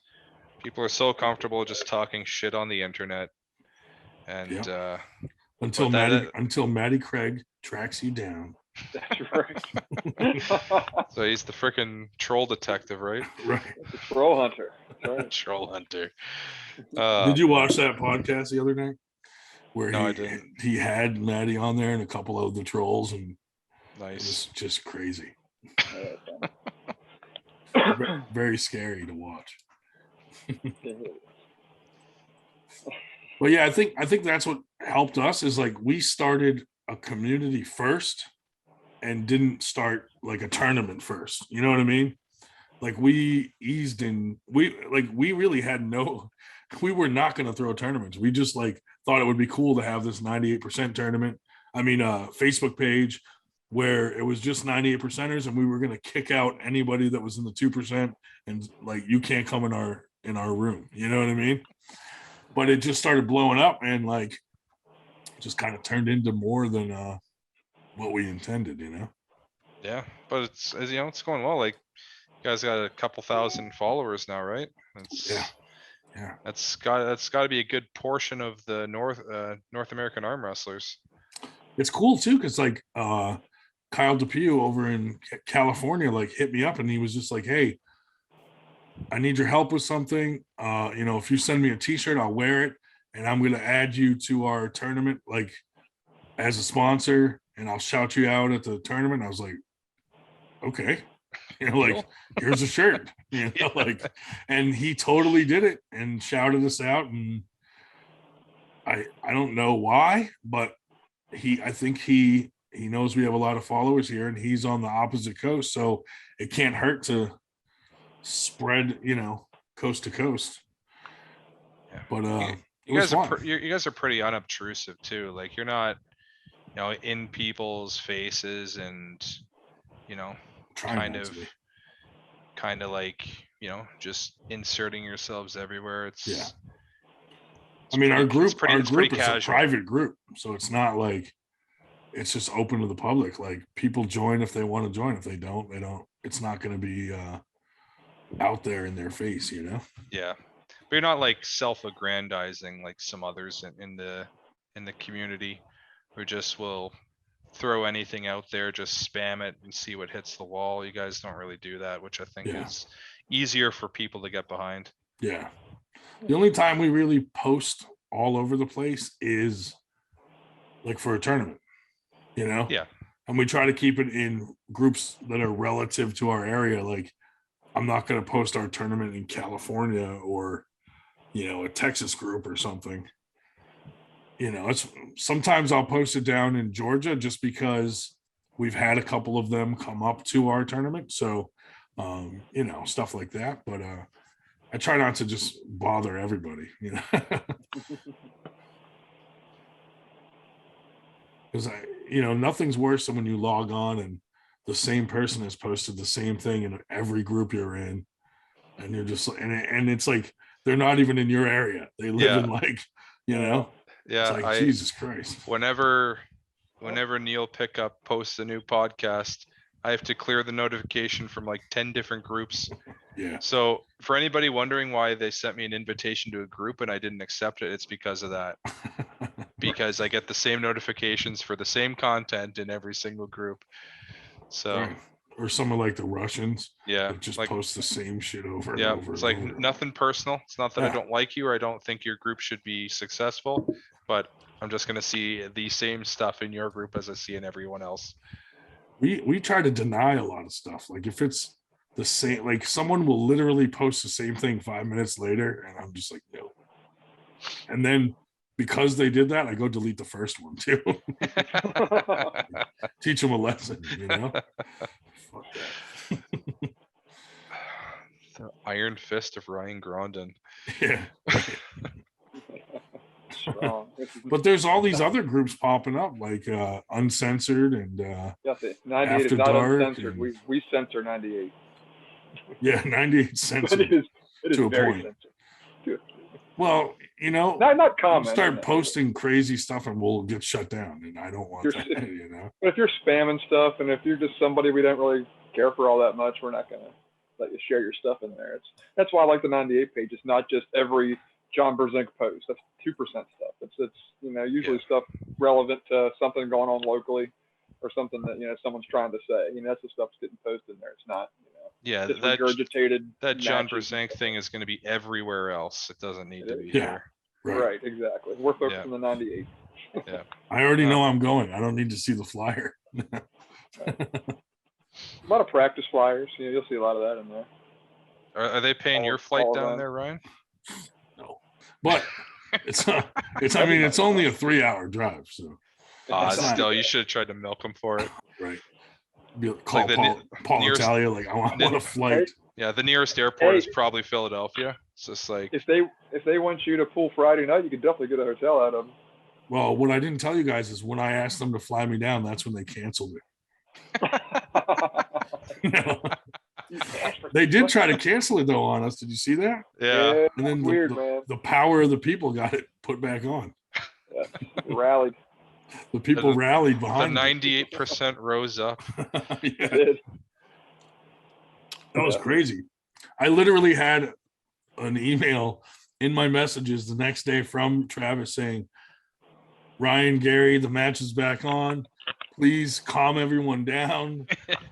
people are so comfortable just talking shit on the internet. And until Maddie Craig tracks you down. That's right. So he's the freaking troll detective, right? Right. The troll hunter. That's right. Troll hunter. Did you watch that podcast the other night? Where I didn't. He had Maddie on there and a couple of the trolls, and nice. It was just crazy. Very scary to watch. But yeah, I think that's what helped us is like we started a community first and didn't start like a tournament first. You know what I mean? Like we eased in, we really had we were not going to throw tournaments. We just like thought it would be cool to have this 98% tournament. I mean, Facebook page where it was just 98%ers, and we were going to kick out anybody that was in the 2%, and like you can't come in our room. You know what I mean? But it just started blowing up, and like just kind of turned into more than what we intended, you know? Yeah, but it's, you know, it's going well. Like you guys got a couple thousand followers now, right? Yeah. That's got to be a good portion of the North American arm wrestlers. It's cool too, because like Kyle DePew over in California like hit me up, and he was just like, hey, I need your help with something. You know, if you send me a t-shirt, I'll wear it, and I'm going to add you to our tournament like as a sponsor, and I'll shout you out at the tournament. I was like, okay, you know, like here's a shirt, you know, like, and he totally did it and shouted us out. And I don't know why, but I think he knows we have a lot of followers here, and he's on the opposite coast, so it can't hurt to spread, you know, coast to coast. Yeah. But you guys are pretty unobtrusive too. Like you're not, you know, in people's faces, and you know, kind of like, you know, just inserting yourselves everywhere. It's I mean, our group is casual. a private group, so it's not like it's just open to the public. Like people join if they want to join. If they don't, they don't. It's not going to be out there in their face, you know? Yeah, but you're not like self-aggrandizing like some others in the community who just will throw anything out there, just spam it and see what hits the wall. You guys don't really do that, which I think is easier for people to get behind. Yeah. The only time we really post all over the place is like for a tournament, you know? Yeah. And we try to keep it in groups that are relative to our area. Like I'm not going to post our tournament in California or, you know, a Texas group or something. You know, it's sometimes I'll post it down in Georgia just because we've had a couple of them come up to our tournament. So, you know, stuff like that. But I try not to just bother everybody, you know, because you know, nothing's worse than when you log on and the same person has posted the same thing in every group you're in, and you're just and it's like they're not even in your area. They live in like, you know, yeah, it's like Jesus Christ. Whenever Neil Pickup posts a new podcast, I have to clear the notification from like 10 different groups. Yeah. So for anybody wondering why they sent me an invitation to a group and I didn't accept it, it's because of that. because I get the same notifications for the same content in every single group. So, Right. Or someone like the Russians. yeah, That just like, post the same shit over and yeah, over. it's and like over. nothing personal. It's not that I Yeah. don't like you or I don't think your group should be successful, but I'm just going to see the same stuff in your group as I see in everyone else. We try to deny a lot of stuff. Like if it's the same, like someone will literally post the same thing 5 minutes later, and I'm just like, no. And then because they did that, I go delete the first one too. Teach them a lesson, you know. Fuck that. The Iron Fist of Ryan Grondin. Yeah. Strong. But there's all these other groups popping up, like Uncensored and Yeah, 98 After is not Dark uncensored. and- We censor 98. yeah, 98 But censored it is to a very point. censored. Well, you know, Not you common. start posting crazy stuff and we'll get shut down, and I don't want You're- that. You know, But if you're spamming stuff, and if you're just somebody we don't really care for all that much, we're not gonna let you share your stuff in there. That's why I like the 98 page. It's not just every John Brzenk post. That's 2% stuff. It's usually stuff relevant to something going on locally, or something that someone's trying to say. That's the stuff that's getting posted in there. It's not Yeah, just that regurgitated. John matches. Brzenk thing is going to be everywhere else. It doesn't need to be Yeah. here. Right, exactly. We're focused Yeah. on the 98. I already know I'm going. I don't need to see the flyer. A lot of practice flyers. You'll see a lot of that in there. Are they paying All- your flight all down around. there, Ryan? No, but it's I mean, it's only a 3-hour drive, so It's not- Still, you should have tried to milk them for it. right. Call the Paul nearest- Italia, like I want a flight. Hey, Yeah, the nearest airport is Hey. probably Philadelphia. It's just like, if they want you to pull Friday night, you could definitely get a hotel out of them. Well, what I didn't tell you guys is when I asked them to fly me down, that's when they canceled it. No. They did try to cancel it though on us. Did you see that? yeah. And then weird, man. the power of the people got it put back on. Yeah, rallied. The people rallied The behind it. 98% rose up. Yeah, Did. that was crazy. I literally had an email in my messages the next day from Travis saying, Ryan, Gary, the match is back on. Please calm everyone down.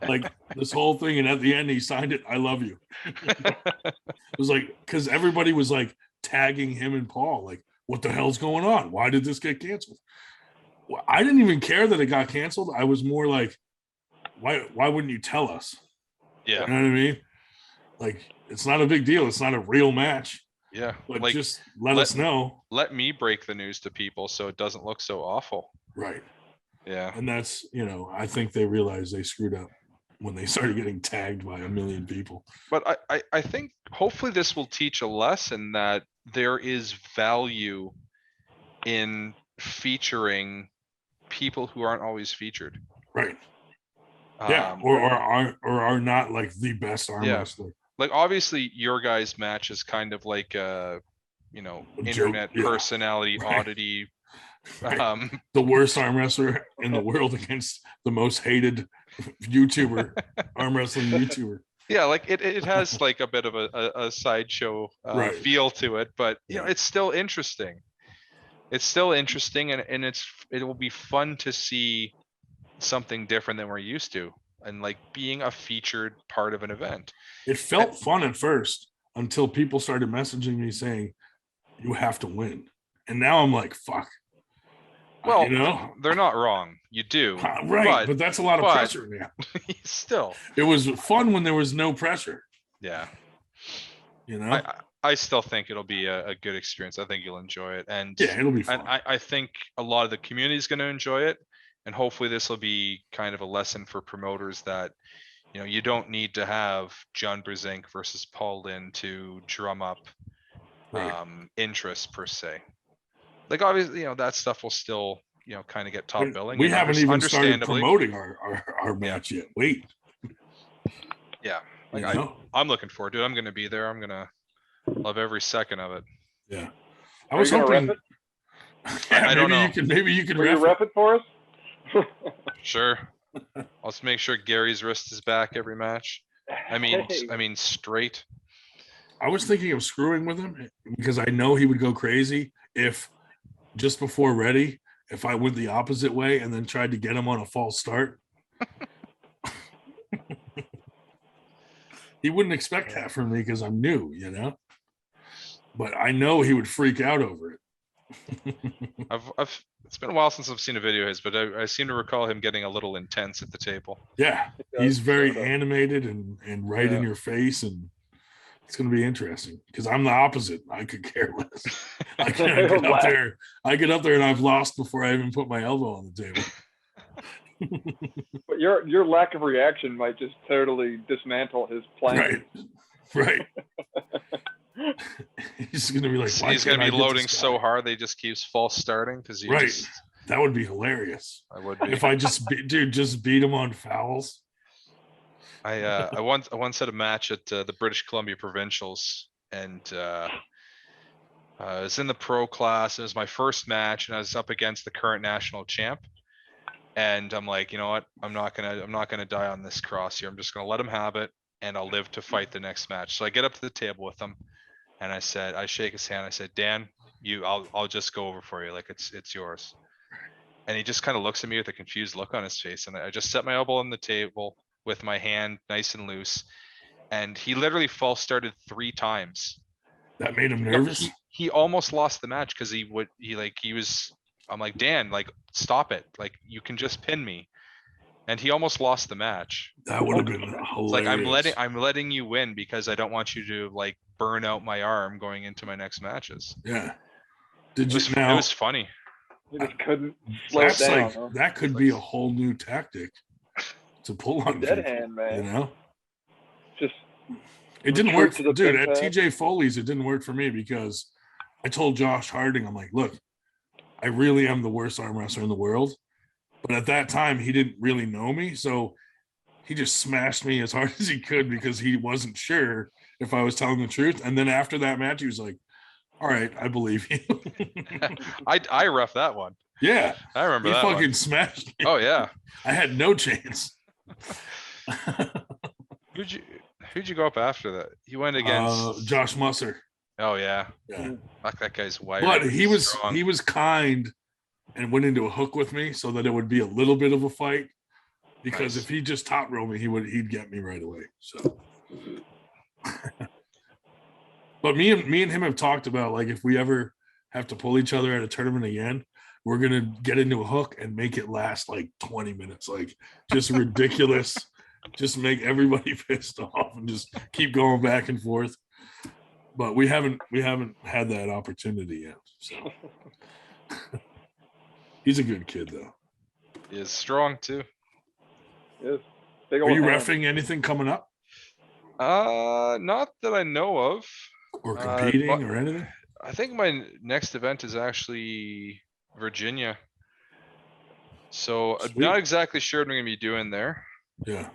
Like this whole thing. And at the end, he signed it. I love you. It was like, because everybody was like tagging him and Paul, like, what the hell's going on? Why did this get canceled? Well, I didn't even care that it got canceled. I was more like, why wouldn't you tell us? Yeah. You know what I mean? Like, it's not a big deal. It's not a real match. Yeah. But Like, just let us know. let me break the news to people so it doesn't look so awful. Right. Yeah. And that's, I think they realized they screwed up when they started getting tagged by a million people. But I think hopefully this will teach a lesson that there is value in featuring people who aren't always featured. Right. Yeah. Or are not like the best arm wrestler. Like obviously your guys' match is kind of like internet personality oddity. Right. The worst arm wrestler in the world against the most hated YouTuber, arm wrestling YouTuber. Yeah, like it has like a bit of a sideshow feel to it, but it's still interesting. It's still interesting, and it will be fun to see something different than we're used to, and like being a featured part of an event. It felt fun at first until people started messaging me saying, "You have to win," and now I'm like, "Fuck." Well, they're not wrong. You do, right? But that's a lot of pressure now. Still, it was fun when there was no pressure. Yeah. You I still think it'll be a good experience. I think you'll enjoy it, and it'll be fun. And I think a lot of the community is going to enjoy it, and hopefully this will be kind of a lesson for promoters that you don't need to have John Brzenk versus Paul Lynn to drum up interest per se. Like obviously, that stuff will still, kind of get top billing. We haven't even started promoting our match yet. Wait. Yeah. Like I'm looking forward to it. I'm going to be there. I'm going to love every second of it. Yeah. I was hoping. I don't know. Maybe you can ref it for us. Sure. I'll just make sure Gary's wrist is back every match. I mean straight. I was thinking of screwing with him because I know he would go crazy if just before ready if I went the opposite way and then tried to get him on a false start. He wouldn't expect that from me because I'm new, you know. But I know he would freak out over it. It's been a while since I've seen a video of his, but I seem to recall him getting a little intense at the table. Yeah, he's very Sort of. animated and right in your face, and it's going to be interesting because I'm the opposite. I could care less. I get up there. I get up there and I've lost before I even put my elbow on the table. But your lack of reaction might just totally dismantle his plan. Right. He's going to be like, he's going to be loading so hard they just keeps false starting because you just. That would be hilarious. I would be. If I just beat him on fouls. I once had a match at the British Columbia Provincials, and I was in the pro class. It was my first match, and I was up against the current national champ. And I'm like, you know what? I'm not gonna die on this cross here. I'm just gonna let him have it, and I'll live to fight the next match. So I get up to the table with him, and I shake his hand. I said, Dan, I'll just go over for you. Like it's yours. And he just kind of looks at me with a confused look on his face. And I just set my elbow on the table with my hand nice and loose. And he literally false started 3 times. That made him nervous. He almost lost the match because I'm like, Dan, like, stop it. Like, you can just pin me. And he almost lost the match. That would have been hilarious. It's like, I'm letting you win because I don't want you to like burn out my arm going into my next matches. Yeah. It was funny. You just couldn't slow it down. That could be a whole new tactic to pull on dead people, hand, man. You know? Just it didn't work, dude. At TJ Foley's, it didn't work for me because I told Josh Harding, I'm like, look, I really am the worst arm wrestler in the world. But at that time, he didn't really know me. So he just smashed me as hard as he could because he wasn't sure if I was telling the truth. And then after that match, he was like, all right, I believe you. I ref that one. Yeah. I remember that He fucking one. smashed me. Oh, yeah. I had no chance. Who'd you go up after that? You went against Josh Musser. Oh, yeah. Yeah. Fuck, that guy's wired. But he was kind and went into a hook with me so that it would be a little bit of a fight. Because if he just top rolled me, he'd get me right away. So but me and him have talked about, like, if we ever have to pull each other at a tournament again, we're gonna get into a hook and make it last like 20 minutes, like just ridiculous, just make everybody pissed off and just keep going back and forth. But we haven't had that opportunity yet. So he's a good kid though. He is strong too. Yes. Are you reffing anything coming up? Not that I know of. Or competing or anything? I think my next event is actually Virginia. So I'm not exactly sure what I'm gonna be doing there. Yeah.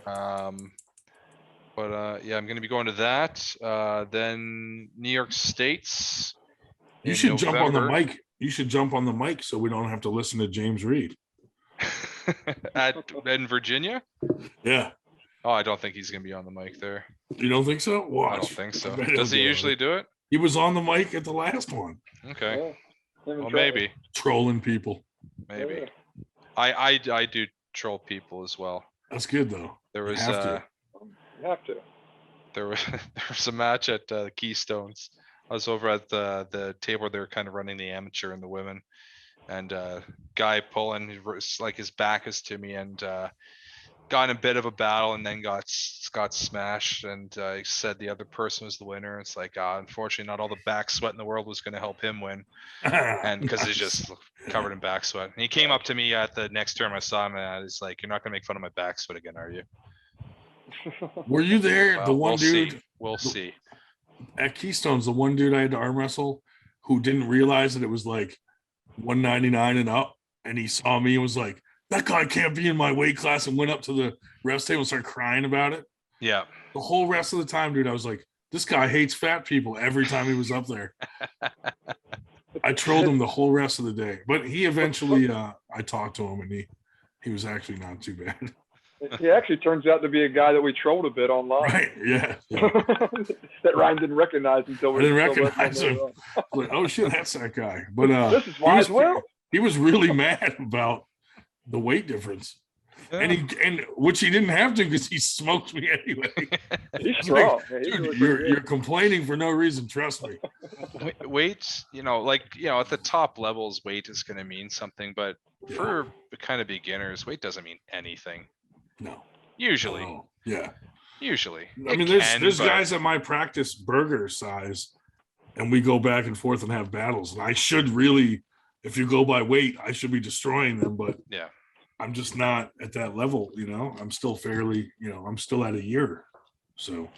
But yeah, I'm gonna be going to that. Then New York State's. You should jump on the mic. You should jump on the mic so we don't have to listen to James Reed. in Virginia? Yeah. Oh, I don't think he's gonna be on the mic there. You don't think so? Watch. I don't think so. Does he usually do it? He was on the mic at the last one. Okay. Well, maybe. Trolling people. Maybe. I do troll people as well. That's good though. There was You have to. There was a match at the Keystones. I was over at the table where they were kind of running the amateur and the women, and guy pulling, like, his back is to me, and got in a bit of a battle and then got smashed, and he said the other person was the winner. It's like, unfortunately, not all the back sweat in the world was going to help him win, and because he's just covered in back sweat. And he came up to me at the next term I saw him, and he's like, "You're not going to make fun of my back sweat again, are you?" Were you there? Well, the one dude. We'll see. At Keystones, the one dude I had to arm wrestle who didn't realize that it was like 199 and up, and he saw me and was like, that guy can't be in my weight class, and went up to the refs table and started crying about it. Yeah. The whole rest of the time, dude, I was like, this guy hates fat people every time he was up there. I trolled him the whole rest of the day. But he eventually, I talked to him, and he was actually not too bad. He actually turns out to be a guy that we trolled a bit online. Right? Yeah. That Ryan didn't recognize until I didn't recognize him. Like, oh shit, that's that guy. But this is why he was really mad about the weight difference. Yeah. And which he didn't have to because he smoked me anyway. He's strong. Like, dude, you're complaining for no reason. Trust me. Weights, at the top levels, weight is going to mean something, but for the kind of beginners, weight doesn't mean anything. No. Usually. Oh, yeah. Usually. I mean, there's guys at my practice burger size, and we go back and forth and have battles. And I should really, if you go by weight, I should be destroying them, but yeah. I'm just not at that level, I'm still fairly, I'm still at a year. So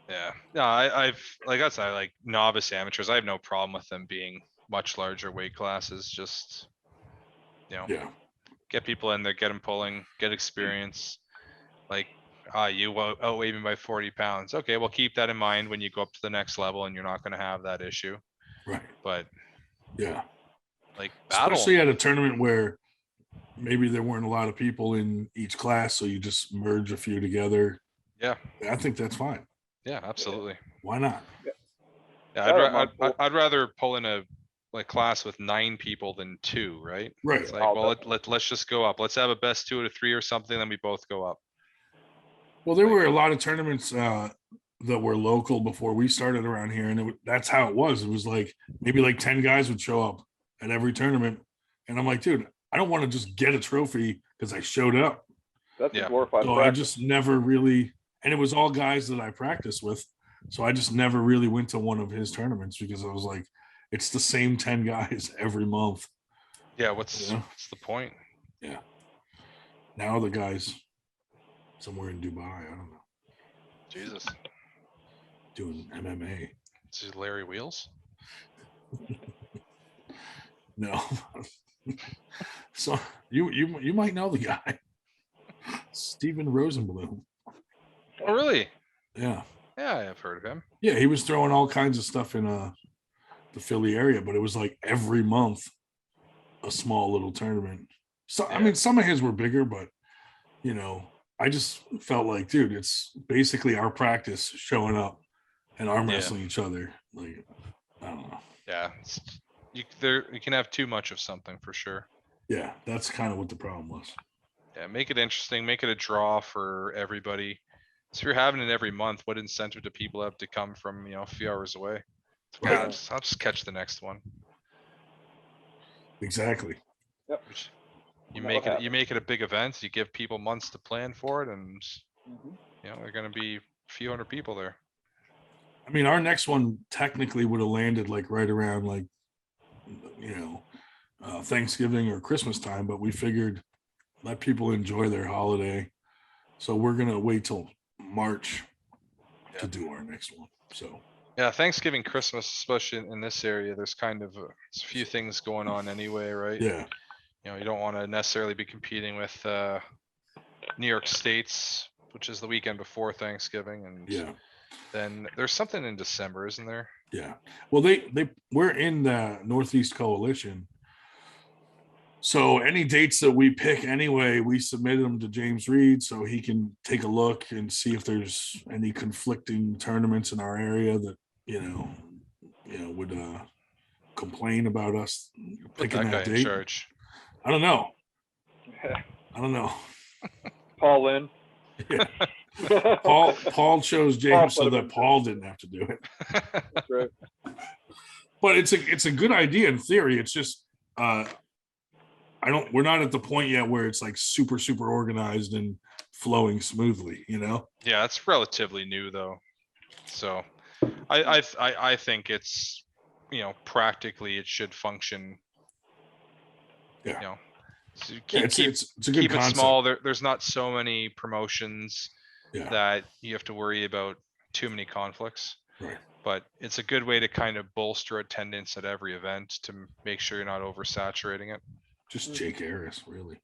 yeah. No, I've like I said, like novice amateurs, I have no problem with them being much larger weight classes. Just get people in there, get them pulling, get experience. Like, you outweigh me by 40 pounds. Okay, well, keep that in mind when you go up to the next level, and you're not going to have that issue. Right. But yeah. Like battle. Especially at a tournament where maybe there weren't a lot of people in each class, so you just merge a few together. Yeah, I think that's fine. Yeah, absolutely. Why not? Yeah, I'd rather pull in a class with 9 people than 2, right? Right. It's like, well, let's just go up. Let's have a best 2 out of 3 or something, then we both go up. Well, there were a lot of tournaments that were local before we started around here, and that's how it was. It was like maybe like 10 guys would show up at every tournament, and I'm like, dude, I don't want to just get a trophy because I showed up. That's a glorified so practice. I just never really, and it was all guys that I practiced with, so I just never really went to one of his tournaments because I was like, it's the same 10 guys every month. Yeah, what's the point? Yeah. Now the guys somewhere in Dubai, I don't know. Jesus. Doing MMA. This is Larry Wheels? No. So you might know the guy. Steven Rosenblum. Oh, really? Yeah. Yeah, I've heard of him. Yeah, he was throwing all kinds of stuff in the Philly area, but it was like every month a small little tournament. So I mean, some of his were bigger, but I just felt like, dude, it's basically our practice showing up and arm wrestling each other. Like, I don't know. Yeah, you can have too much of something for sure. Yeah, that's kind of what the problem was. Yeah, make it interesting, make it a draw for everybody. So if you're having it every month, what incentive do people have to come from a few hours away? Right. I'll just catch the next one. Exactly. Yep. You make it a big event. You give people months to plan for it, and there are going to be a few hundred people there. I mean, our next one technically would have landed like right around Thanksgiving or Christmas time, but we figured let people enjoy their holiday. So we're gonna wait till March to do our next one. So yeah, Thanksgiving, Christmas, especially in this area, there's kind of a few things going on anyway, right? Yeah. You don't want to necessarily be competing with New York State's, which is the weekend before Thanksgiving, and then there's something in December, isn't there? Yeah. Well, we're in the Northeast Coalition. So any dates that we pick anyway, we submit them to James Reed so he can take a look and see if there's any conflicting tournaments in our area that, would complain about us picking that date. In charge. I don't know. Paul Lynn. Yeah. Paul chose James so that Paul didn't have to do it. That's right. But it's a good idea in theory. It's just we're not at the point yet where it's like super, super organized and flowing smoothly, Yeah, it's relatively new though. So I think it's practically it should function. Yeah. So it's a good keep concept. it small. There's not so many promotions that you have to worry about too many conflicts. Right. But it's a good way to kind of bolster attendance at every event to make sure you're not oversaturating it. Just Jake Harris, really.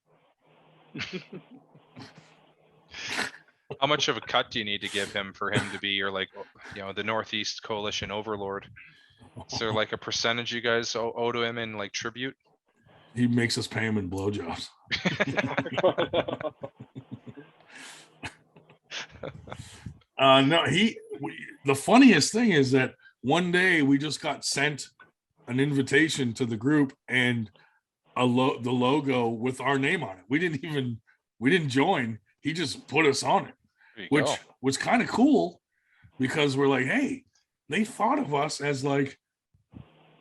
How much of a cut do you need to give him for him to be your the Northeast Coalition overlord? Is there like a percentage you guys owe to him in like tribute? He makes us pay him in blowjobs. No, the funniest thing is that one day we just got sent an invitation to the group and the logo with our name on it. We didn't join. He just put us on it, which was kind of cool because we're like, hey, they thought of us as like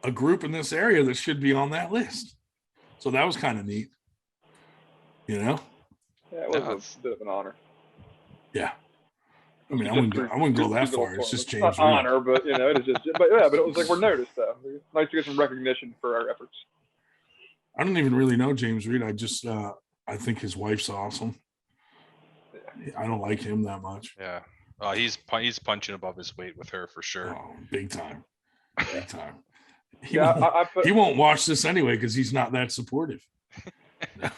a group in this area that should be on that list. So that was kind of neat, you know? Yeah, it was a bit of an honor. Yeah. I mean, I wouldn't go that far. It's just James Reed. Honor, but you know, it is just. But yeah, but it was like we're noticed though. Nice to get some recognition for our efforts. I don't even really know James Reed. I just I think his wife's awesome. Yeah. I don't like him that much. Yeah. He's punching above his weight with her for sure. Oh, big time. Big time. He won't watch this anyway because he's not that supportive. Yeah.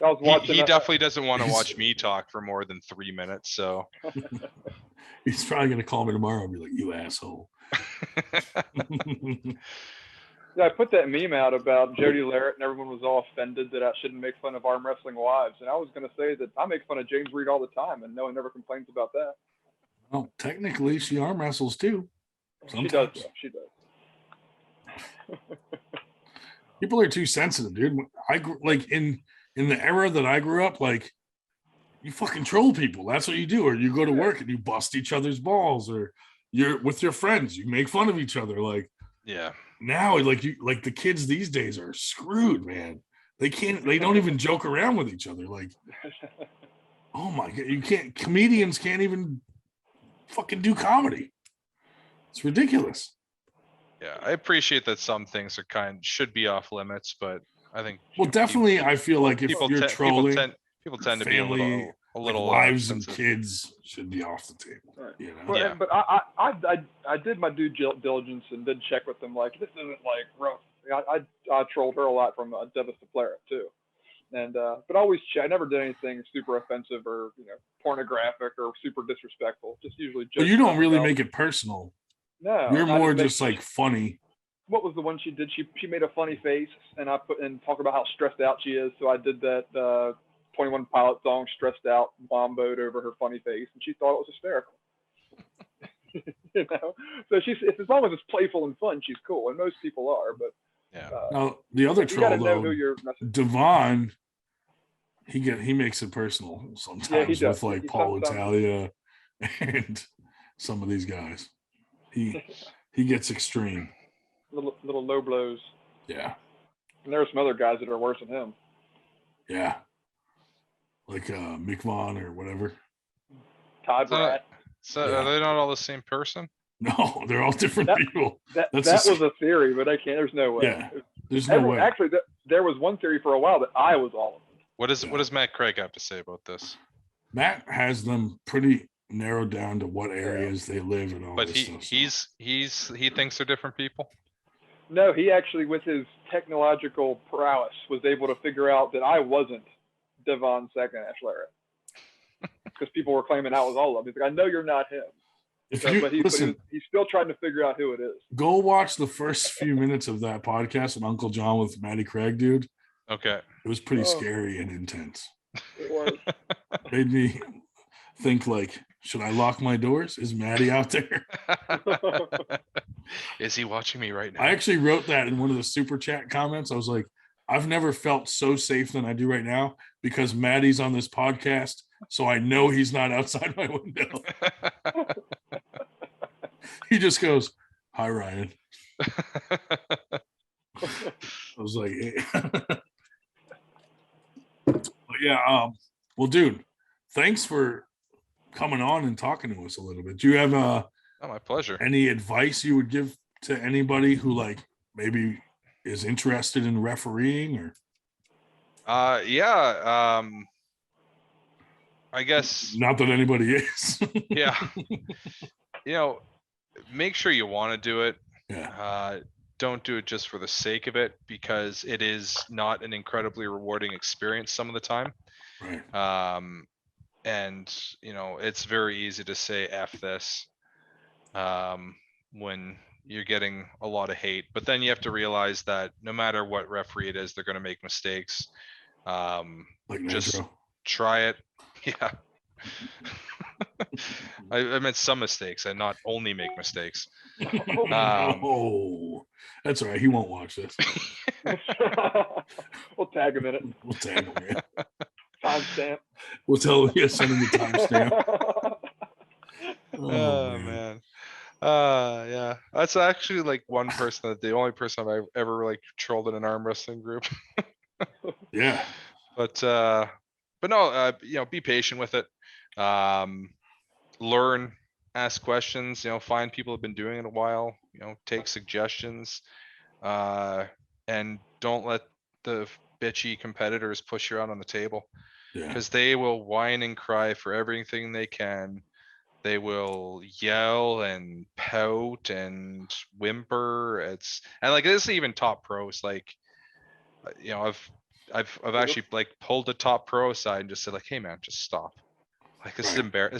I was watching. He definitely doesn't want to watch me talk for more than 3 minutes. So he's probably going to call me tomorrow and be like, "You asshole." Yeah, I put that meme out about Jody Larrett, and everyone was all offended that I shouldn't make fun of arm wrestling wives. And I was going to say that I make fun of James Reed all the time, and no one ever complains about that. Well, technically, she arm wrestles too. Sometimes. She does. People are too sensitive, dude. In the era that I grew up, like, you fucking troll people. That's what you do. Or you go to work and you bust each other's balls, or you're with your friends, you make fun of each other. Like, yeah. Now, like the kids these days are screwed, man. They don't even joke around with each other. Like, oh my God, comedians can't even fucking do comedy. It's ridiculous. Yeah, I appreciate that some things should be off limits, but I think definitely I feel like if you're trolling, people tend to be a little wives and kids should be off the table. Right. You know? Yeah. But I did my due diligence and did check with them. Like, this isn't like rough. I trolled her a lot from Devista Player too, and but always I never did anything super offensive or pornographic or super disrespectful. Just usually. But you don't really make it personal. No, you're more just like funny. What was the one she did? She made a funny face, and I talk about how stressed out she is. So I did that 21 Pilot song, "Stressed Out," womboed over her funny face, and she thought it was hysterical. So as long as it's playful and fun, she's cool, and most people are. But yeah. Now the other troll though, Devon, he makes it personal sometimes with like Paul Italia and some of these guys. He gets extreme. Little low blows. Yeah. And there are some other guys that are worse than him. Yeah. Like Mick Vaughn or whatever. Todd Rat. So are they not all the same person? No, they're all different people. That was a theory, but there's no way. Yeah. There's no way. Actually, there was one theory for a while that I was all of them. What does Matt Craig have to say about this? Matt has them pretty narrowed down to what areas they live and all. But he thinks they're different people. No, he actually, with his technological prowess, was able to figure out that I wasn't Devon Second Ash Larrett, because people were claiming I was all of them. He's like, I know you're not him. But he's still trying to figure out who it is. Go watch the first few minutes of that podcast with Uncle John with Matty Craig, dude. Okay. It was pretty scary and intense. It was. Made me think like, should I lock my doors? Is Matty out there? Is he watching me right now? I actually wrote that in one of the super chat comments. I was like, I've never felt so safe than I do right now because Matty's on this podcast, so I know he's not outside my window. He just goes, "Hi, Ryan." I was like, hey. But yeah, well, dude, thanks for coming on and talking to us a little bit. Do you have my pleasure. Any advice you would give to anybody who like maybe is interested in refereeing or? I guess not that anybody is. Yeah. Make sure you want to do it. Yeah. Don't do it just for the sake of it, because it is not an incredibly rewarding experience some of the time. Right. And it's very easy to say F this when you're getting a lot of hate. But then you have to realize that no matter what referee it is, they're going to make mistakes. Like Just Nitro. try it. Yeah. I meant some mistakes and not only make mistakes. Oh, that's all right. He won't watch this. We'll tag him in it. We'll tag him. Yeah. Timestamp. We'll tell him. Yeah, send him the timestamp. Oh man. Yeah, that's actually like the only person I've ever like trolled in an arm wrestling group. Yeah. But no, be patient with it. Learn, ask questions, find people who've been doing it a while, take suggestions, and don't let the bitchy competitors push you out on the table, because they will whine and cry for everything they can. They will yell and pout and whimper. And like, this is even top pros. Like, I've actually like pulled a top pro aside and just said like, hey man, just stop. Like, this is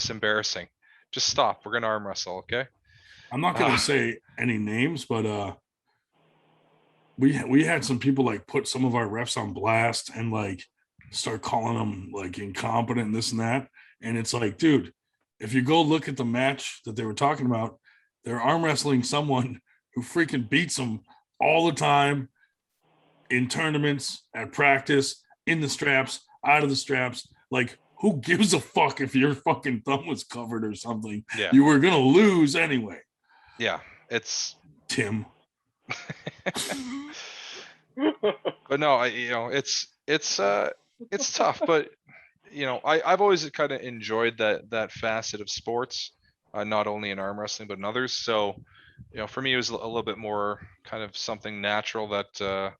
embarrassing. Just stop. We're gonna arm wrestle, okay? I'm not gonna say any names, but we had some people like put some of our refs on blast and like start calling them like incompetent and this and that. And it's like, dude, if you go look at the match that they were talking about, they're arm wrestling someone who freaking beats them all the time in tournaments, at practice, in the straps, out of the straps. Like, who gives a fuck if your fucking thumb was covered or something? Yeah. You were gonna lose anyway. Yeah, it's Tim. But no, it's tough, but I've always kind of enjoyed that facet of sports, not only in arm wrestling but in others. So, for me, it was a little bit more kind of something natural that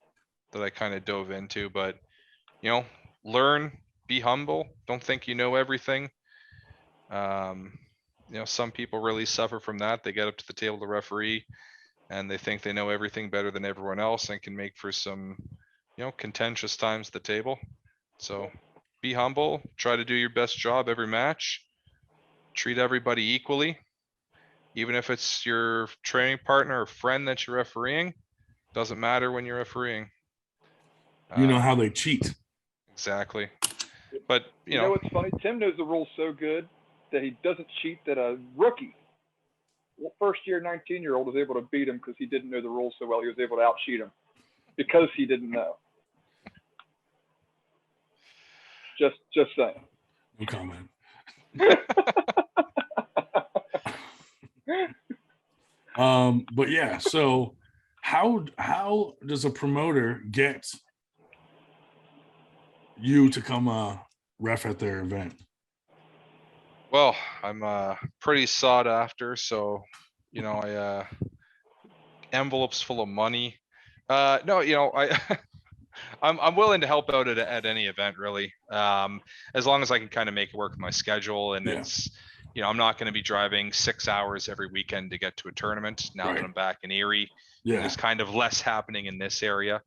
I kind of dove into. But learn, be humble, don't think you know everything. Some people really suffer from that. They get up to the table to referee and they think they know everything better than everyone else and can make for some contentious times at the table. So be humble, try to do your best job every match, treat everybody equally, even if it's your training partner or friend that you're refereeing. Doesn't matter when you're refereeing. Uh, You know how they cheat. Exactly. But you know what's funny? Tim knows the rules so good that he doesn't cheat, that a rookie, first year 19-year-old, was able to beat him because he didn't know the rules so well. He was able to out-cheat him because he didn't know. Just saying. No comment. But yeah, so how does a promoter get you to come ref at their event? Well, I'm pretty sought after, so I envelopes full of money. No, I'm willing to help out at any event, really, as long as I can kind of make it work with my schedule. And it's I'm not going to be driving 6 hours every weekend to get to a tournament now that I'm back in Erie. Yeah, there's kind of less happening in this area.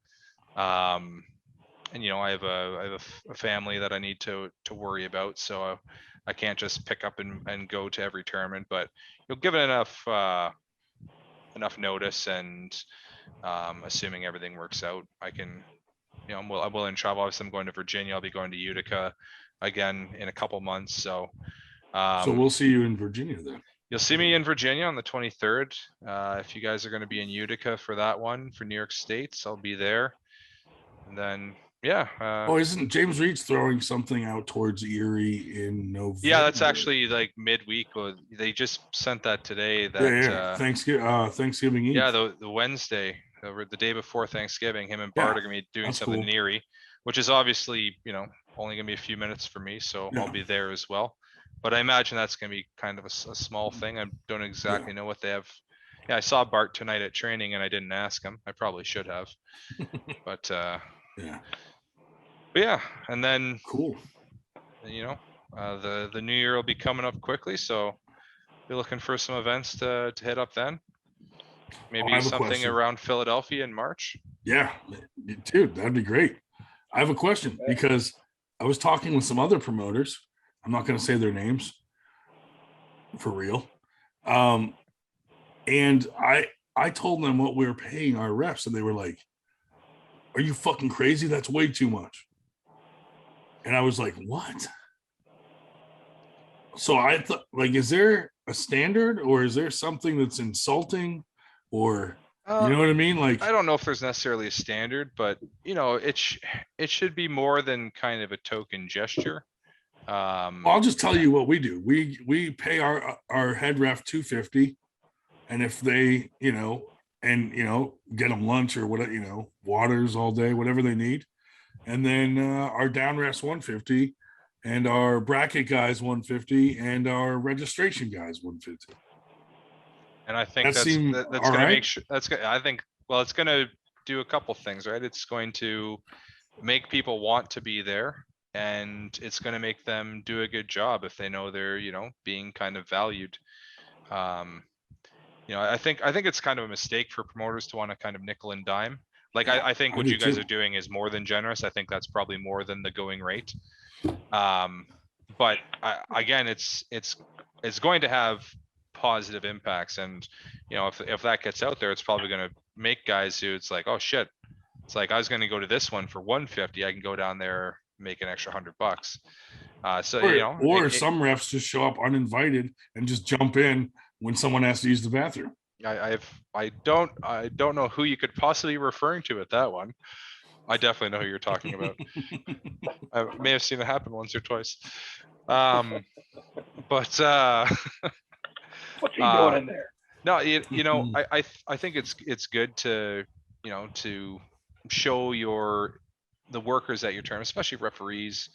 And I have a family that I need to worry about, so I can't just pick up and go to every tournament. But given enough notice, and assuming everything works out, I can, I'm willing to travel. Obviously, I'm going to Virginia. I'll be going to Utica again in a couple months. So we'll see you in Virginia then. You'll see me in Virginia on the 23rd. If you guys are going to be in Utica for that one for New York States, I'll be there. And then isn't James Reed's throwing something out towards Erie in November? Yeah, that's actually like midweek. They just sent that today. Thanksgiving Eve. Yeah, the Wednesday, the day before Thanksgiving, him and Bart are gonna be doing something in Erie, which is obviously only gonna be a few minutes for me, so I'll be there as well. But I imagine that's gonna be kind of a small thing. I don't exactly know what they have. Yeah, I saw Bart tonight at training and I didn't ask him. I probably should have. But and then cool. The new year will be coming up quickly, so be looking for some events to hit up then. Maybe something around Philadelphia in March. Yeah, dude, that'd be great. I have a question because I was talking with some other promoters. I'm not going to say their names for real. And I told them what we were paying our refs, and they were like, "Are you fucking crazy? That's way too much." And I was like, "What?" So I thought, like, is there a standard, or is there something that's insulting, or you know what I mean? Like, I don't know if there's necessarily a standard, but you know, it should be more than kind of a token gesture. I'll just tell you what we do. We pay our head ref $250, and if they, get them lunch or whatever, waters all day, whatever they need, and then our down refs $150, and our bracket guys $150, and our registration guys $150. And I think that's going to make sure I think, well, it's going to do a couple things, right? It's going to make people want to be there, and it's going to make them do a good job if they know they're, being kind of valued. I think it's kind of a mistake for promoters to want to kind of nickel and dime. Like, I think what you guys are doing is more than generous. I think that's probably more than the going rate. But again, it's going to have positive impacts, and if that gets out there, it's probably going to make guys who it's like, oh shit, it's like, I was going to go to this one for 150, I can go down there, make an extra $100. Some refs just show up uninvited and just jump in when someone has to use the bathroom. I don't know who you could possibly be referring to at that one. I definitely know who you're talking about. I may have seen it happen once or twice. But what's he doing in there? No, I think it's good to to show the workers at your term, especially referees,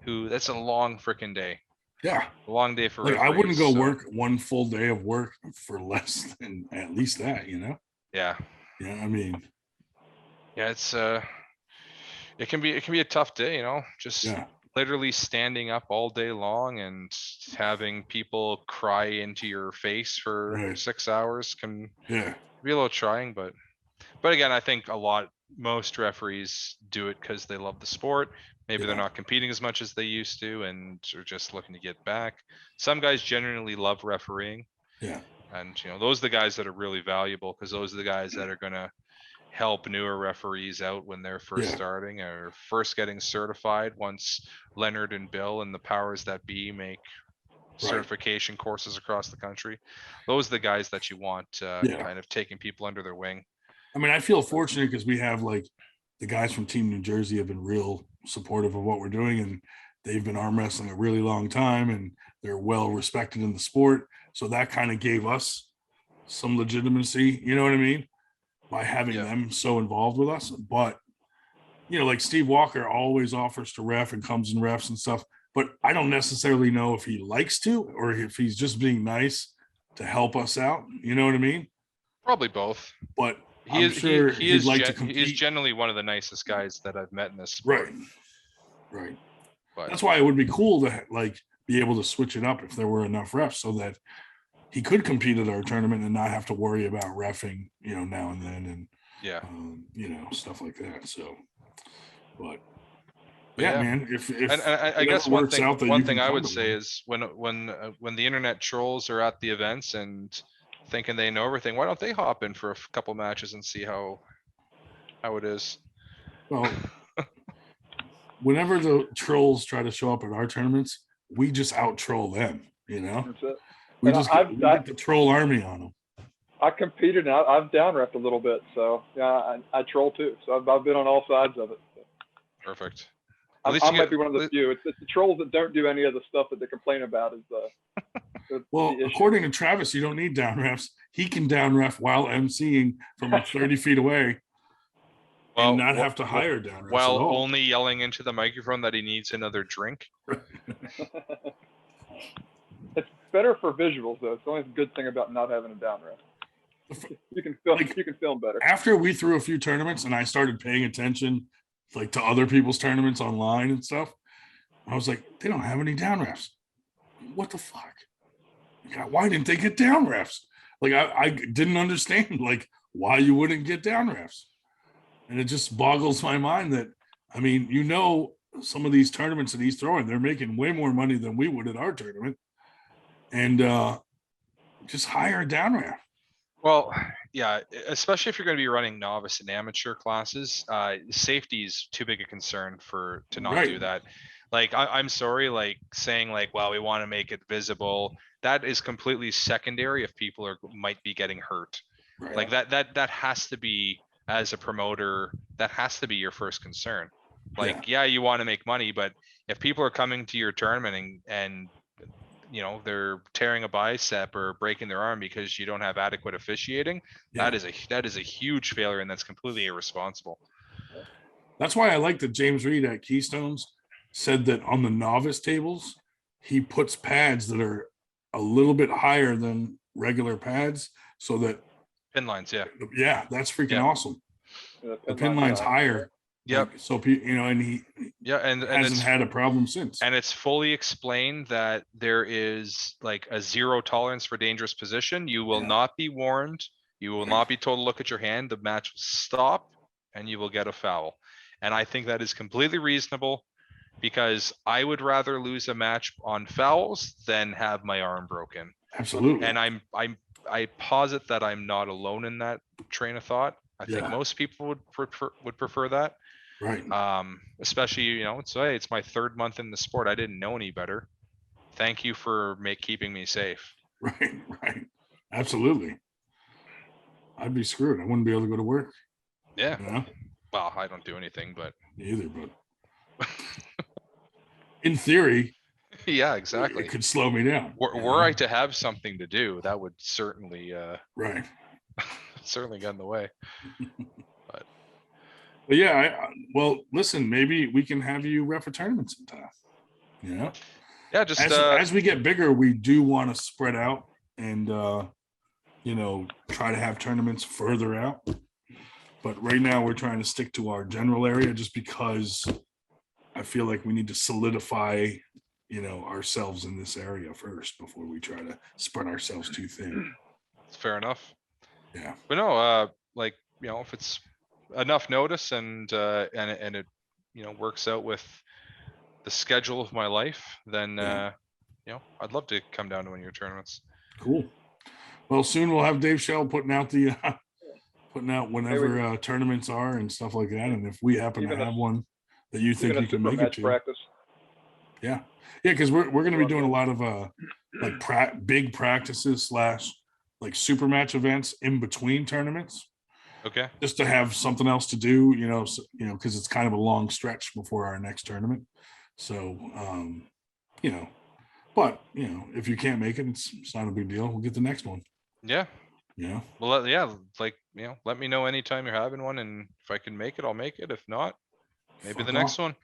who that's a long freaking day. Yeah, a long day for referees. I wouldn't go work one full day of work for less than at least that, Yeah. Yeah, I mean. Yeah, it's it can be a tough day, just literally standing up all day long and having people cry into your face for 6 hours can be a little trying, but again, I think most referees do it because they love the sport. Maybe they're not competing as much as they used to and are just looking to get back. Some guys genuinely love refereeing. Yeah. And those are the guys that are really valuable, because those are the guys that are going to help newer referees out when they're first starting or first getting certified, once Leonard and Bill and the powers that be make certification courses across the country. Those are the guys that you want kind of taking people under their wing. I mean, I feel fortunate because we have, like, the guys from Team New Jersey have been real supportive of what we're doing, and they've been arm wrestling a really long time, and they're well respected in the sport. So that kind of gave us some legitimacy, you know what I mean, by having them so involved with us. But, like Steve Walker always offers to ref and comes and refs and stuff, but I don't necessarily know if he likes to or if he's just being nice to help us out. You know what I mean? Probably both. But he's generally one of the nicest guys that I've met in this sport. Right. But that's why it would be cool to be able to switch it up if there were enough refs, so that he could compete at our tournament and not have to worry about reffing, now and then, and stuff like that. So, but man, if I guess one thing I would say is when the internet trolls are at the events and thinking they know everything, why don't they hop in for a couple matches and see how it is? Well, whenever the trolls try to show up at our tournaments, we just out troll them. That's it. We get the troll army on them. I competed and I've down repped a little bit, so I troll too. So I've been on all sides of it. Perfect. I might be one of the few. It's the trolls that don't do any of the stuff that they complain about. According to Travis, you don't need down refs. He can down ref while emceeing from 30 feet away, and not have to hire down refs while only yelling into the microphone that he needs another drink. It's better for visuals, though. It's the only good thing about not having a down ref. You can film better. After we threw a few tournaments and I started paying attention to other people's tournaments online and stuff, I was like, they don't have any down refs. What the fuck? Why didn't they get down refs? I didn't understand why you wouldn't get down refs. And it just boggles my mind that, I mean, some of these tournaments that he's throwing, they're making way more money than we would at our tournament. And just hire a down ref. Well, yeah, especially if you're going to be running novice and amateur classes, safety is too big a concern to not do that. Like, I'm sorry, like saying like, well, we want to make it visible. That is completely secondary if people might be getting hurt. Right. Like that has to be, as a promoter, that has to be your first concern. Like, yeah, you want to make money, but if people are coming to your tournament and they're tearing a bicep or breaking their arm because you don't have adequate officiating, that is a huge failure, and that's completely irresponsible. That's why I like that James Reed at Keystones said that on the novice tables, he puts pads that are a little bit higher than regular pads, so that pin lines, that's freaking awesome. The pin line's higher. Yep. Like, so and he and hasn't had a problem since. And it's fully explained that there is like a zero tolerance for dangerous position. You will not be warned. You will not be told to look at your hand. The match will stop, and you will get a foul. And I think that is completely reasonable, because I would rather lose a match on fouls than have my arm broken. Absolutely. And I posit that I'm not alone in that train of thought. I think most people would prefer that. Right. Especially, it's my 3rd month in the sport. I didn't know any better. Thank you for keeping me safe. Right. Absolutely. I'd be screwed. I wouldn't be able to go to work. Yeah. Well, I don't do anything, but neither, but in theory, yeah, exactly. It could slow me down. Were I to have something to do, that would certainly certainly get in the way. But yeah, well, listen, maybe we can have you ref a tournament sometime. Yeah, just as we get bigger, we do want to spread out and try to have tournaments further out. But right now we're trying to stick to our general area, just because I feel like we need to solidify ourselves in this area first before we try to spread ourselves too thin. It's fair enough. Yeah. But no, if it's enough notice and it works out with the schedule of my life, then I'd love to come down to one of your tournaments. Cool. Well, soon we'll have Dave Shell putting out whenever tournaments are and stuff like that, and if we happen to have one that you think you can make it to. Practice. Yeah, because we're going to be doing a lot of big practices / like super match events in between tournaments. Okay. Just to have something else to do, because it's kind of a long stretch before our next tournament. So, but if you can't make it, it's not a big deal. We'll get the next one. Yeah. Yeah. Well, let me know anytime you're having one, and if I can make it, I'll make it. If not, maybe the next one.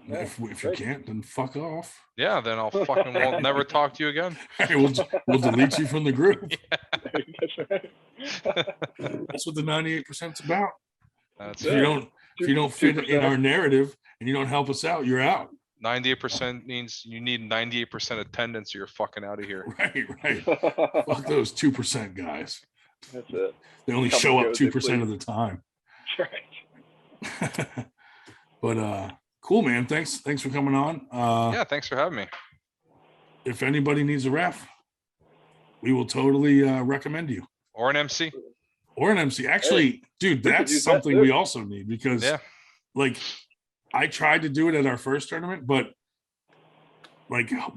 If you can't, then fuck off. Yeah, then I'll fucking won't never talk to you again. We'll delete you from the group. Yeah. That's right. That's what the 98%'s about. That's if you don't fit in our narrative and you don't help us out, you're out. 98% means you need 98% attendance, or you're fucking out of here. Right. Fuck those 2% guys. That's it. They only show up 2% of the time. That's right. But cool, man. Thanks for coming on. Yeah, thanks for having me. If anybody needs a ref, we will totally recommend you. Or an MC. Actually, dude, that's something we also need, because I tried to do it at our first tournament, but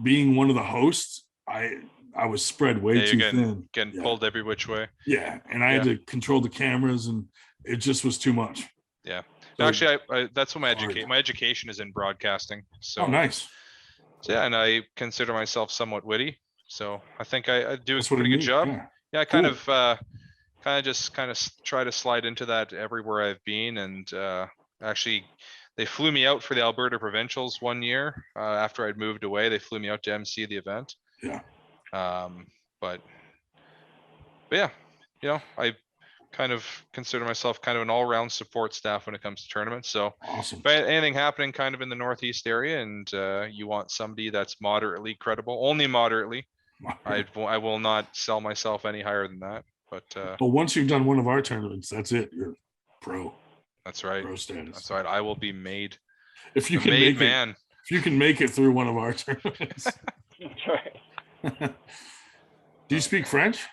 being one of the hosts, I was spread way too thin. Getting pulled every which way. Yeah. And I had to control the cameras, and it just was too much. Yeah. So, actually, that's what my education is in broadcasting. So nice. So yeah, and I consider myself somewhat witty. So I think I do a pretty good job. Yeah, I kind of try to slide into that everywhere I've been. And actually, they flew me out for the Alberta Provincials one year after I'd moved away. They flew me out to MC the event. Yeah. But yeah, I kind of consider myself kind of an all-round support staff when it comes to tournaments. So awesome. If anything happening kind of in the Northeast area, and you want somebody that's moderately credible, only moderately, I will not sell myself any higher than that. But once you've done one of our tournaments, that's it. You're pro. That's right. Pro status. That's right. I will be made. If you can make it, if you can make it through one of our tournaments. That's right. Do you speak French?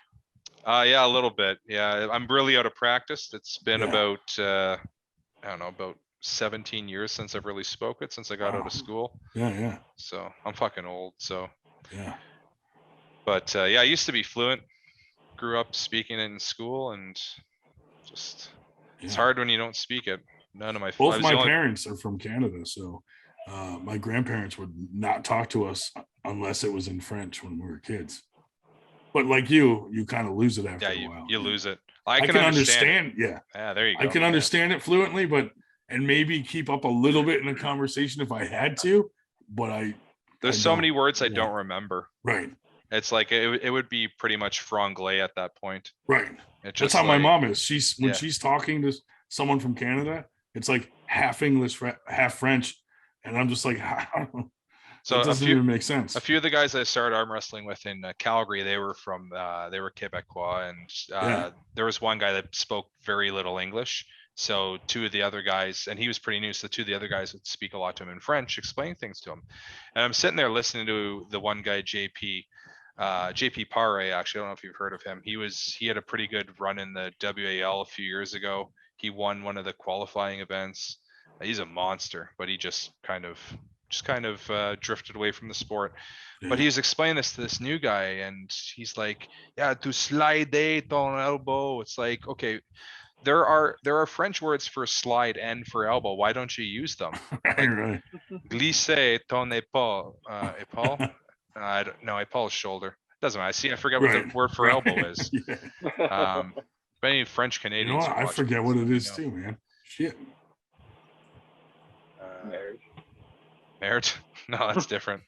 Yeah, a little bit. Yeah, I'm really out of practice. It's been Yeah. about I don't know, about 17 years since I've really spoke it, since I got out Wow. of school. Yeah. So I'm fucking old. So, Yeah. but yeah, I used to be fluent. Grew up speaking it in school, and just it's Yeah. hard when you don't speak it. None of my I Both was my the only- parents are from Canada, so my grandparents would not talk to us unless it was in French when we were kids. But like you kind of lose it after yeah, a while. you Yeah. lose it. I can understand. Yeah, Yeah, there you go. I can understand it fluently, but and maybe keep up a little bit in a conversation if I had to. But There's so many words I don't remember. Right. It's like it would be pretty much franglais at that point. Right. It's That's just how my like, mom is. When yeah. she's talking to someone from Canada, it's like half English, half French, and I'm just like, So that doesn't even make sense. A few of the guys I started arm wrestling with in Calgary, they were Quebecois, and there was one guy that spoke very little English. So two of the other guys, and he was pretty new, so two of the other guys would speak a lot to him in French, explain things to him. And I'm sitting there listening to the one guy, JP Pare, actually, I don't know if you've heard of him. He had a pretty good run in the WAL a few years ago. He won one of the qualifying events. He's a monster, but he just kind of drifted away from the sport. Yeah. But he was explaining this to this new guy, and he's like, yeah, to slide ton elbow. It's like, okay, there are French words for slide and for elbow. Why don't you use them? Like, Right. glisser ton épaule. Épaule? I don't know. Épaule's shoulder. Doesn't matter. See, I forget what the word for elbow is. Yeah. But any French You know Canadians, what? I forget what it is too, man. Shit. Merit? No, that's different.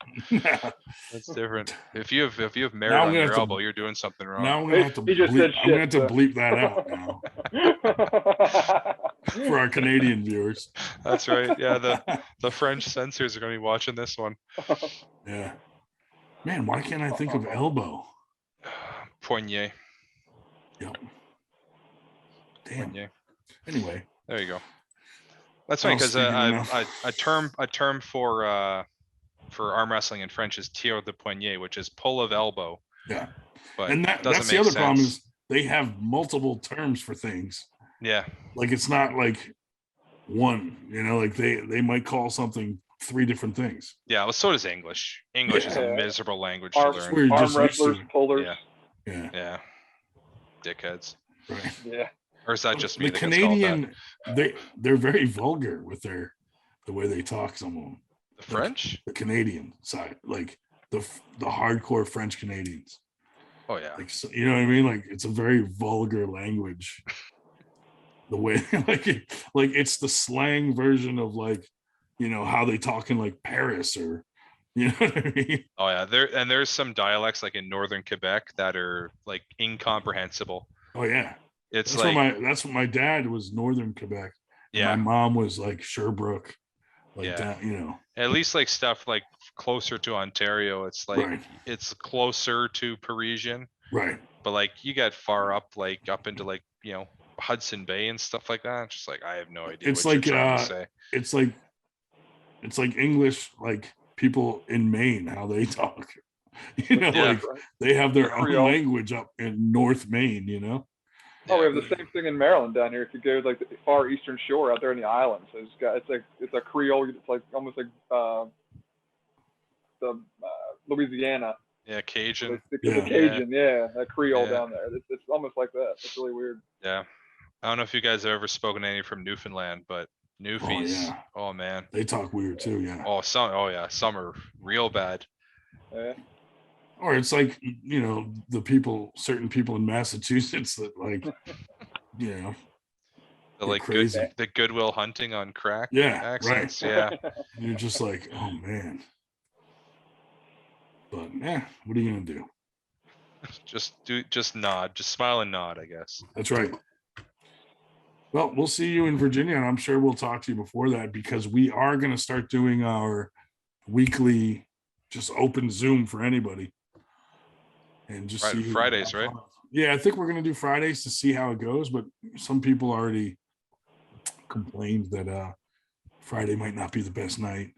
That's different. If you have merit Now I'm on gonna your have to- elbow, you're doing something wrong. Now I'm gonna have to He just said bleep. I'm gonna have shit, to so. bleep that out now for our Canadian viewers. That's right. Yeah, the French censors are gonna be watching this one. Yeah. Man, why can't I think of elbow? Poignet. Yep. Damn. Poignet. Anyway. There you go. That's funny because a term for arm wrestling in French is tir de poignet, which is pull of elbow. Yeah. But And doesn't that's the make other sense. problem is they have multiple terms for things. Yeah. Like it's not like one, like they might call something 3 different things. Yeah, well, so does English. English is a Yeah. miserable language Arm to where learn. you're arm just used to wrestlers, it. pullers. Yeah. Yeah. Yeah. Dickheads. Right. Yeah. Or is that just me The that gets called that? Canadian, they're very vulgar with the way they talk. Some of them. The French? The Canadian side, like the hardcore French Canadians. Oh yeah. Like, so, you know what I mean? Like it's a very vulgar language. The way like it's the slang version of like, how they talk in like Paris or, you know what I mean? Oh yeah. There's some dialects like in northern Quebec that are like incomprehensible. Oh yeah. It's That's like that's what my dad was northern Quebec. And yeah. my mom was like Sherbrooke. Like Yeah. that, At least like stuff like closer to Ontario, it's like Right. it's closer to Parisian. Right. But like you get far up, like up into like, Hudson Bay and stuff like that. It's just like I have no idea It's what like you're trying to say. it's like English, like people in Maine, how they talk. Yeah. Like they have their own Creole. language up in North Maine, Oh, we have the same thing in Maryland down here. If you go like the far eastern shore out there in the islands, it's a Creole. It's like almost like the Louisiana. Yeah, Cajun. The Yeah. Cajun, a Creole Yeah. down there. It's almost like that. It's really weird. Yeah. I don't know if you guys have ever spoken to any from Newfoundland, but Newfies, yeah. oh man. They talk weird too, yeah. Some are real bad. Yeah. Or it's like, certain people in Massachusetts that like, The They're like crazy. the Goodwill Hunting on crack Yeah, accents. Yeah. you're just like, oh man. But what are you gonna do? Just nod, just smile and nod, I guess. That's right. Well, we'll see you in Virginia, and I'm sure we'll talk to you before that because we are going to start doing our weekly, just open Zoom for anybody, and just see Fridays, right? Yeah, I think we're going to do Fridays to see how it goes. But some people already complained that Friday might not be the best night.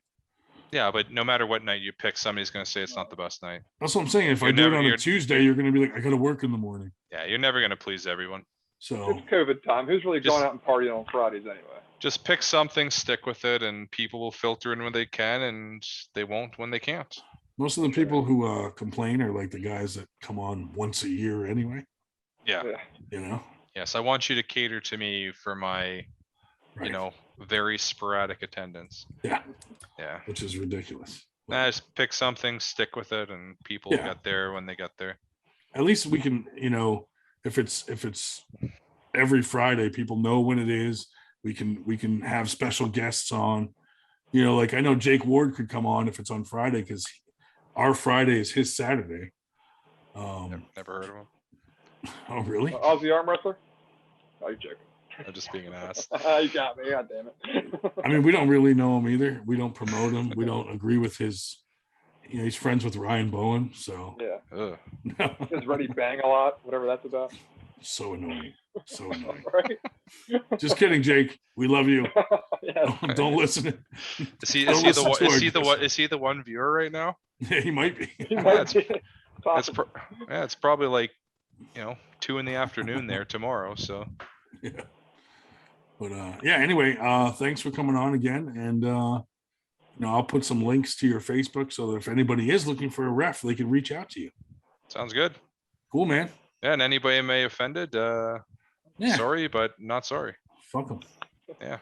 Yeah, but no matter what night you pick, somebody's going to say it's not the best night. That's what I'm saying. If I do it on a Tuesday, you're going to be like, I got to work in the morning. Yeah, you're never going to please everyone. So it's COVID time. Who's really going out and partying on Fridays anyway? Just pick something, stick with it, and people will filter in when they can, and they won't when they can't. Most of the people who complain are like the guys that come on once a year anyway. Yeah. You know? Yes, I want you to cater to me for my, very sporadic attendance. Yeah. Yeah. Which is ridiculous. Just pick something, stick with it, and people get there when they get there. At least we can, if it's every Friday, people know when it is. We can have special guests on. Like I know Jake Ward could come on if it's on Friday because our Friday is his Saturday. Never heard of him. Oh, really? Aussie arm wrestler? Oh, you're joking. I'm just being an ass. You got me. God damn it. I mean, we don't really know him either. We don't promote him. We don't agree with his. He's friends with Ryan Bowen, so yeah. His Ready Bang a lot, whatever that's about. So annoying. So annoying. Right? Just kidding, Jake. We love you. Yes. Don't listen. Is he the one viewer right now? Yeah, he might be. It's probably like 2 p.m. there tomorrow. So yeah. But anyway, thanks for coming on again. And I'll put some links to your Facebook so that if anybody is looking for a ref, they can reach out to you. Sounds good. Cool, man. Yeah, and anybody may offended, sorry, but not sorry. Fuck them. Yeah.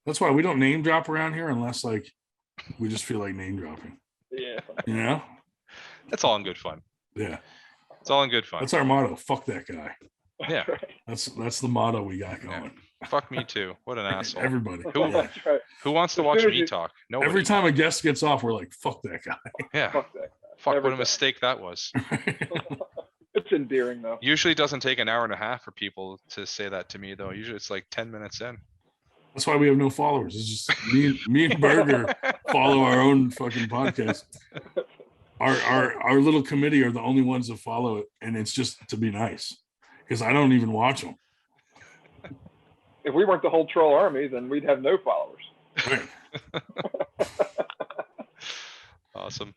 That's why we don't name drop around here unless we just feel like name dropping. Yeah. That's all in good fun. Yeah. It's all in good fun. That's our motto. Fuck that guy. Yeah. That's the motto we got going. Yeah. Fuck me too. What an asshole. Everybody. Who wants to watch me talk? Nobody. Every time a guest gets off, we're like, fuck that guy. Yeah. Fuck that guy. Fuck, what a mistake that was. It's endearing though. Usually doesn't take an hour and a half for people to say that to me though. Usually it's like 10 minutes in. That's why we have no followers. It's just me and Berger follow our own fucking podcast. Our little committee are the only ones that follow it, and it's just to be nice because I don't even watch them. If we weren't the whole troll army, then we'd have no followers. Right. Awesome.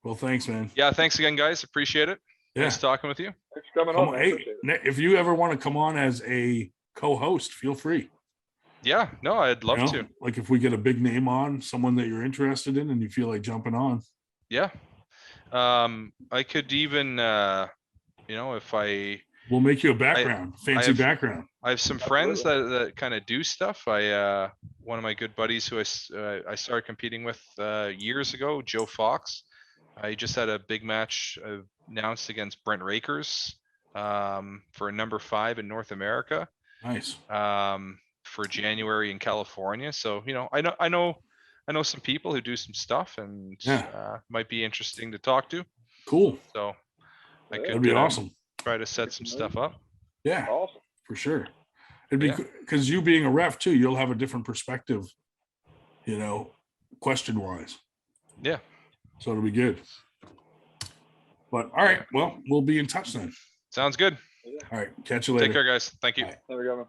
Well, thanks, man. Yeah, thanks again, guys. Appreciate it. Yeah. Nice talking with you. Thanks for coming on. Hey, if you ever want to come on as a co-host, feel free. Yeah, no, I'd love to. Like if we get a big name on, someone that you're interested in and you feel like jumping on. Yeah. I could even, if we'll make you a background, fancy background. I have some friends that kind of do stuff. One of my good buddies who I started competing with years ago, Joe Fox. I just had a big match announced against Brent Rakers for a number 5 in North America. Nice. For January in California. So, I know some people who do some stuff and might be interesting to talk to. Cool. So that'd be awesome. Try to set some stuff up. Yeah. Awesome. For sure. It'd be because you being a ref too, you'll have a different perspective, question wise. Yeah. So it'll be good. But all right, well, we'll be in touch then. Sounds good. All right. Catch you later. Take care, guys. Thank you. There we go.